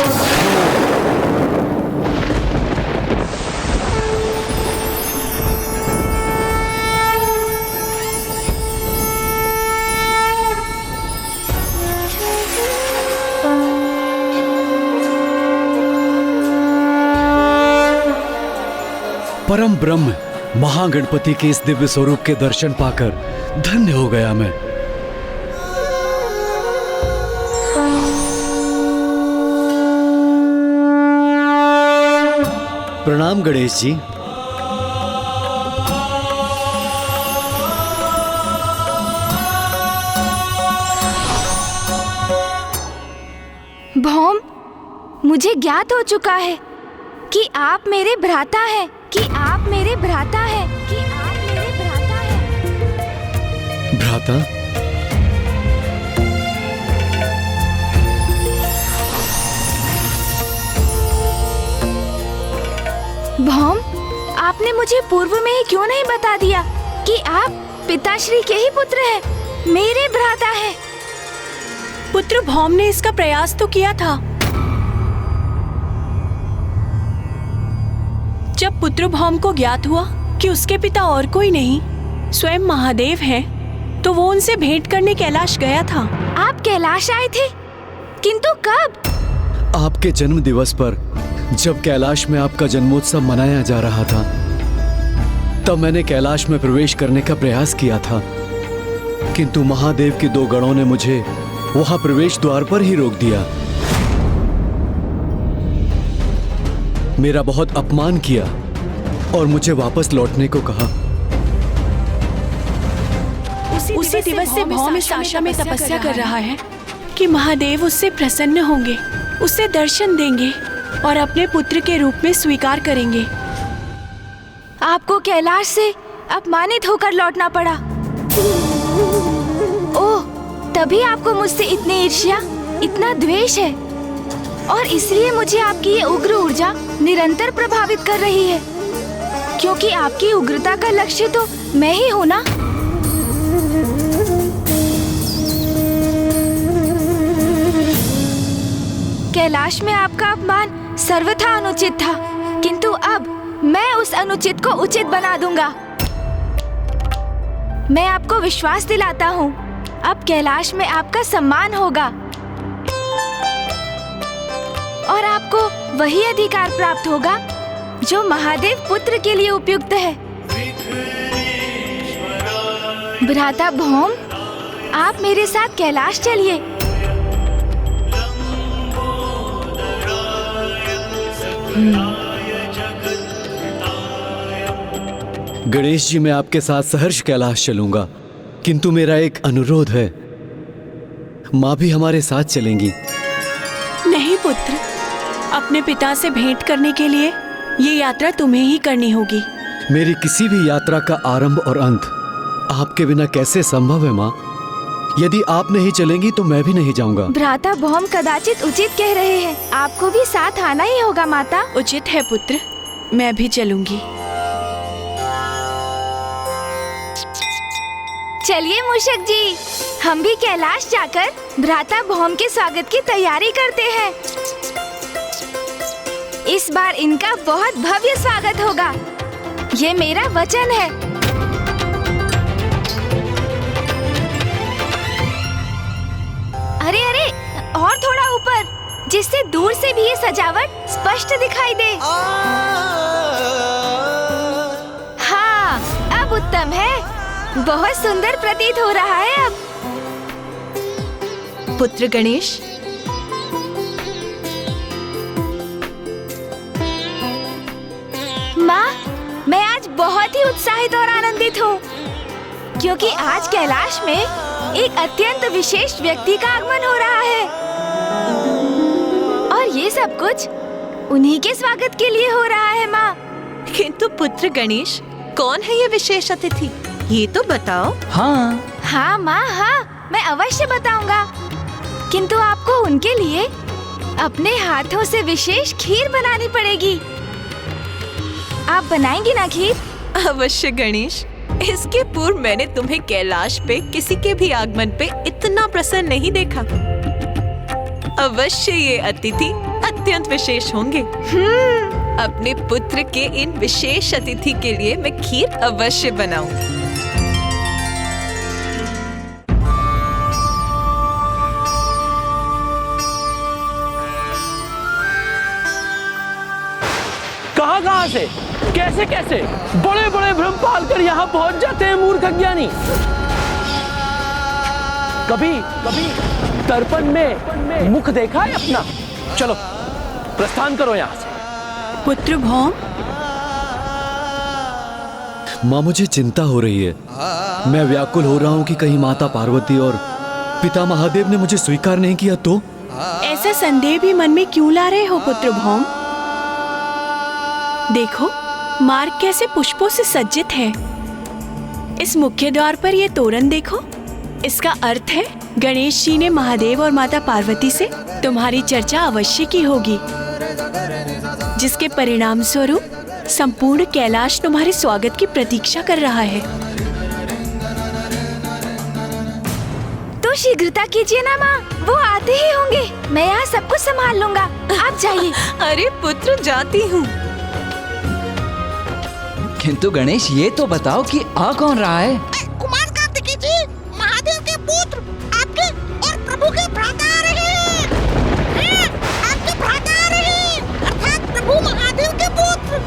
परम ब्रह्म महागणपति के इस दिव्य स्वरूप के दर्शन पाकर धन्य हो गया मैं। प्रणाम गणेश जी। भौम, मुझे ज्ञात हो चुका है कि आप मेरे भ्राता हैं, कि आप मेरे भ्राता हैं, कि आप मेरे भ्राता हैं। भ्राता? भौम, आपने मुझे पूर्व में ही क्यों नहीं बता दिया कि आप पिताश्री के ही पुत्र हैं, मेरे भ्राता हैं। पुत्र भौम ने इसका प्रयास तो किया था। जब पुत्र भौम को ज्ञात हुआ कि उसके पिता और कोई नहीं स्वयं महादेव हैं, तो वो उनसे भेंट करने कैलाश गया था। आप कैलाश आए थे? किंतु कब? आपके जन्म दिवस पर, जब कैलाश में आपका जन्मोत्सव मनाया जा रहा था, तब मैंने कैलाश में प्रवेश करने का प्रयास किया था, किंतु महादेव के 2 गणों ने मुझे वहां प्रवेश द्वार पर ही रोक दिया। मेरा बहुत अपमान किया और मुझे वापस लौटने को कहा। उसी दिवस से भौम इस आशा में तपस्या कर रहा है कि महादेव उससे प्रसन्न होंगे, उससे दर्शन देंगे और अपने पुत्र के रूप में स्वीकार करेंगे। आपको कैलाश से अपमानित होकर लौटना पड़ा। ओह, तभी आपको मुझसे इतनी ईर्ष्या, इतना द्वेष है, और इसलिए मुझे आपकी ये उग्र ऊर्जा निरंतर प्रभावित कर रही है, क्योंकि आपकी उग्रता का लक्ष्य तो मैं ही हूँ ना। कैलाश में आपका अपमान सर्वथा अनुचित था, किंतु अब मैं उस अनुचित को उचित बना दूंगा। मैं आपको विश्वास दिलाता हूँ, अब कैलाश में आपका सम्मान होगा और आपको वही अधिकार प्राप्त होगा जो महादेव पुत्र के लिए उपयुक्त है। भ्राता भौम, आप मेरे साथ कैलाश चलिए। गणेश जी, मैं आपके साथ सहर्ष कैलाश चलूंगा, किंतु मेरा एक अनुरोध है। माँ भी हमारे साथ चलेंगी। नहीं पुत्र, अपने पिता से भेंट करने के लिए ये यात्रा तुम्हें ही करनी होगी। मेरी किसी भी यात्रा का आरंभ और अंत आपके बिना कैसे संभव है माँ? यदि आप नहीं चलेंगी तो मैं भी नहीं जाऊंगा। भ्राता भौम कदाचित उचित कह रहे हैं, आपको भी साथ आना ही होगा माता। उचित है पुत्र, मैं भी चलूंगी। चलिए मूषक जी, हम भी कैलाश जाकर भ्राता भौम के स्वागत की तैयारी करते हैं। इस बार इनका बहुत भव्य स्वागत होगा, ये मेरा वचन है। जिससे दूर से भी ये सजावट स्पष्ट दिखाई दे। हाँ, अब उत्तम है। बहुत सुंदर प्रतीत हो रहा है अब। पुत्र गणेश, माँ, मैं आज बहुत ही उत्साहित और आनंदित हूँ, क्योंकि आज कैलाश में एक अत्यंत विशेष व्यक्ति का आगमन हो रहा है और ये सब कुछ उन्हीं के स्वागत के लिए हो रहा है माँ। किंतु पुत्र गणेश, कौन है ये विशेष अतिथि, ये तो बताओ। हाँ माँ, हाँ, मैं अवश्य बताऊंगा, किंतु आपको उनके लिए अपने हाथों से विशेष खीर बनानी पड़ेगी। आप बनाएंगी ना खीर? अवश्य गणेश। इसके पूर्व मैंने तुम्हें कैलाश पे किसी के भी आगमन पे इतना प्रसन्न नहीं देखा। अवश्य ये अतिथि अत्यंत विशेष होंगे। अपने पुत्र के इन विशेष अतिथि के लिए मैं खीर अवश्य बनाऊंगी। कहाँ से, कैसे कैसे बड़े बड़े भ्रम पाल कर यहाँ पहुँच जाते हैं मूर्ख अज्ञानी। कभी कभी दर्पण में मुख देखा है अपना? चलो प्रस्थान करो यहाँ से। पुत्र भौम, माँ, मुझे चिंता हो रही है। मैं व्याकुल हो रहा हूँ कि कहीं माता पार्वती और पिता महादेव ने मुझे स्वीकार नहीं किया तो? ऐसा संदेह भी मन में क्यों ला रहे हो पुत्र भौम? देखो, मार्ग कैसे पुष्पों से सज्जित है। इस मुख्य द्वार पर ये तोरण देखो। इसका अर्थ है गणेश जी ने महादेव और माता पार्वती से तुम्हारी चर्चा अवश्य की होगी, जिसके परिणाम स्वरूप संपूर्ण कैलाश तुम्हारे स्वागत की प्रतीक्षा कर रहा है। तो शीघ्रता कीजिए ना माँ, वो आते ही होंगे। मैं यहाँ सब कुछ संभाल लूंगा, आप जाइए। अरे पुत्र, जाती हूँ। किंतु गणेश, ये तो बताओ कि आ कौन रहा है? कुमार कार्तिकेय जी, महादेव के पुत्र, आपके और प्रभु के भ्राता आ रहे हैं। आपके भ्राता आ रहे हैं, अर्थात प्रभु महादेव के पुत्र।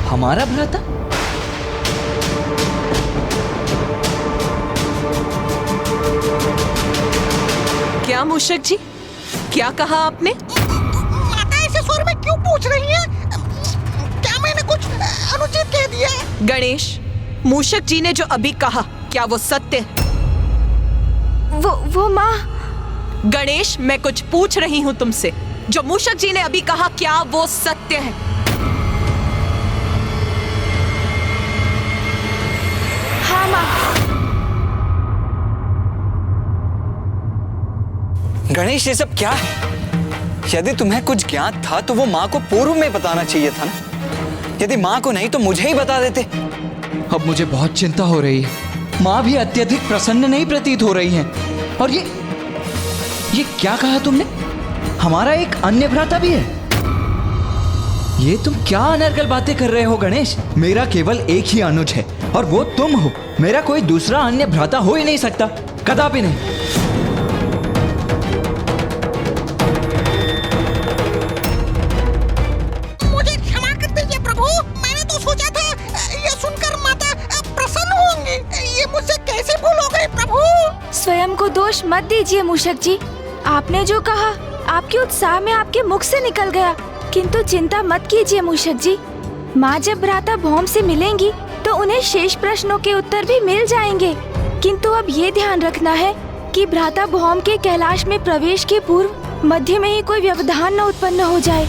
हमारा भ्राता? क्या मूषक जी, क्या कहा आपने? माता ऐसे स्वर में क्यों पूछ रही हैं? क्या मैंने कुछ अनुचित कह दिया? गणेश, मूषक जी ने जो अभी कहा, क्या वो सत्य? वो माँ। गणेश, मैं कुछ पूछ रही हूँ तुमसे। जो मूषक जी ने अभी कहा, क्या वो सत्य है? हाँ माँ। गणेश, ये सब क्या है? यदि तुम्हें कुछ ज्ञात था तो वो माँ को पूर्व में बताना चाहिए था ना। यदि माँ को नहीं तो मुझे ही बता देते। अब मुझे बहुत चिंता हो रही है। माँ भी अत्यधिक प्रसन्न नहीं प्रतीत हो रही हैं। और ये क्या कहा तुमने? हमारा एक अन्य भ्राता भी है? ये तुम क्या अनर्गल बातें कर रहे हो गणेश? मेरा केवल एक ही अनुज है और वो तुम हो। मेरा कोई दूसरा अन्य भ्राता हो ही नहीं सकता, कदापि नहीं। स्वयं को दोष मत दीजिए मूषक जी। आपने जो कहा आपके उत्साह में आपके मुख से निकल गया, किंतु चिंता मत कीजिए मूषक जी। माँ जब भ्राता भौम से मिलेंगी तो उन्हें शेष प्रश्नों के उत्तर भी मिल जाएंगे। किंतु अब ये ध्यान रखना है कि भ्राता भौम के कैलाश में प्रवेश के पूर्व मध्य में ही कोई व्यवधान न उत्पन्न हो जाए।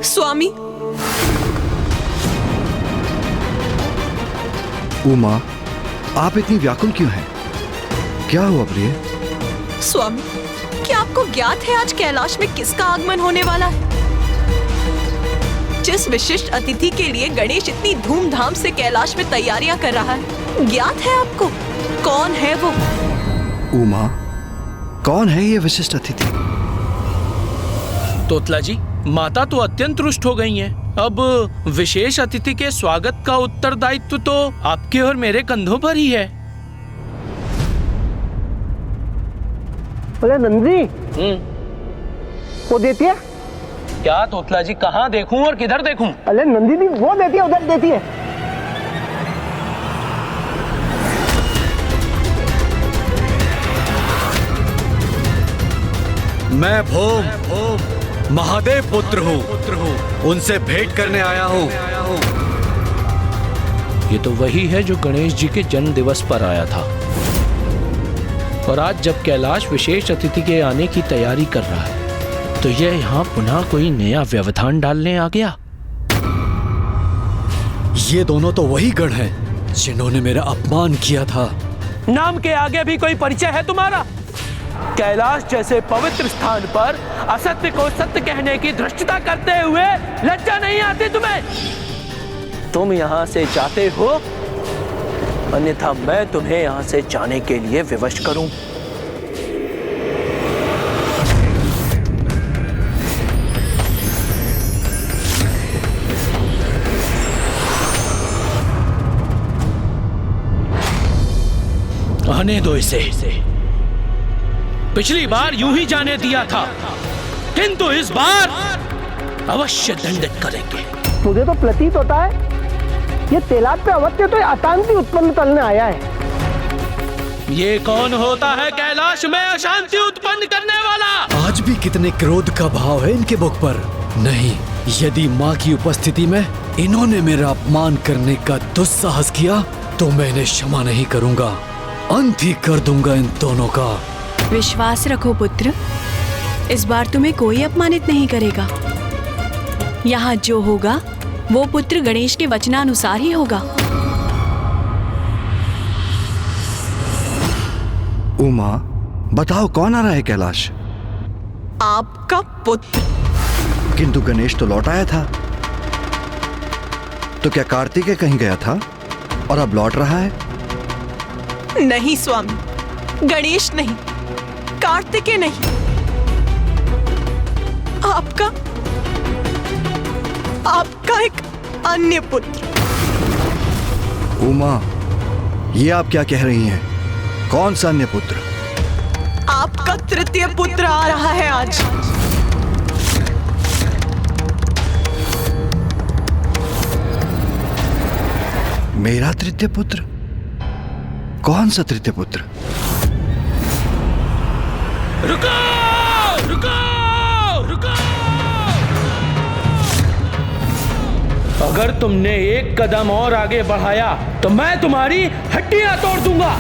स्वामी। उमा, आप इतनी व्याकुल क्यों हैं? क्या हुआ प्रिय? स्वामी, क्या आपको ज्ञात है आज कैलाश में किसका आगमन होने वाला है? जिस विशिष्ट अतिथि के लिए गणेश इतनी धूमधाम से कैलाश में तैयारियां कर रहा है, ज्ञात है आपको? कौन है वो? उमा, कौन है ये विशिष्ट अतिथि? तोतला जी, माता तो अत्यंत रुष्ट हो गई हैं। अब विशेष अतिथि के स्वागत का उत्तरदायित्व तो आपके और मेरे कंधों पर ही है। अरे नंदी, वो देती है क्या तोतला जी? कहाँ देखूं और किधर देखूं? अरे नंदी दी वो देती है, उधर देती है। मैं भोम महादेव पुत्र हूँ, उनसे भेंट करने आया हूँ। ये तो वही है जो गणेश जी के जन्म दिवस पर आया था, और आज जब कैलाश विशेष अतिथि के आने की तैयारी कर रहा है तो यह यहाँ पुनः कोई नया व्यवधान डालने आ गया। ये दोनों तो वही गण हैं जिन्होंने मेरा अपमान किया था। नाम के आगे भी कोई परिचय है तुम्हारा? कैलाश जैसे पवित्र स्थान पर असत्य को सत्य कहने की धृष्टता करते हुए लज्जा नहीं आती तुम्हें? तुम यहाँ से जाते हो, अन्यथा मैं तुम्हें यहाँ से जाने के लिए विवश करूं। आने दो इसे। पिछली बार यूं ही जाने दिया था, किंतु इस बार अवश्य दंडित करेंगे। मुझे तो प्रतीत होता है ये तेलाब पे अवत्य तो अशांति उत्पन्न करने आया है। ये कौन होता है कैलाश में अशांति उत्पन्न करने वाला? आज भी कितने क्रोध का भाव है इनके मुख पर। नहीं, यदि माँ की उपस्थिति में इन्होंने मेरा अपमान करने का दुस्साहस किया तो मैं इन्हें क्षमा नहीं करूंगा, अंत ही कर दूंगा इन दोनों का। विश्वास रखो पुत्र, इस बार तुम्हें कोई अपमानित नहीं करेगा। यहाँ जो होगा वो पुत्र गणेश के वचनानुसार ही होगा। उमा, बताओ कौन आ रहा है कैलाश? आपका पुत्र। किंतु गणेश तो लौट आया था। तो क्या कार्तिकेय कहीं गया था और अब लौट रहा है? नहीं स्वामी, गणेश नहीं, कार्तिकेय नहीं, आपका एक अन्य पुत्र। उमा, ये आप क्या कह रही हैं? कौन सा अन्य पुत्र? आपका तृतीय पुत्र आ रहा है आज। मेरा तृतीय पुत्र? कौन सा तृतीय पुत्र? रुको, रुको, रुको। अगर तुमने एक कदम और आगे बढ़ाया तो मैं तुम्हारी हड्डियां तोड़ दूंगा।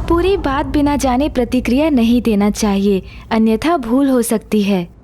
पूरी बात बिना जाने प्रतिक्रिया नहीं देना चाहिए, अन्यथा भूल हो सकती है।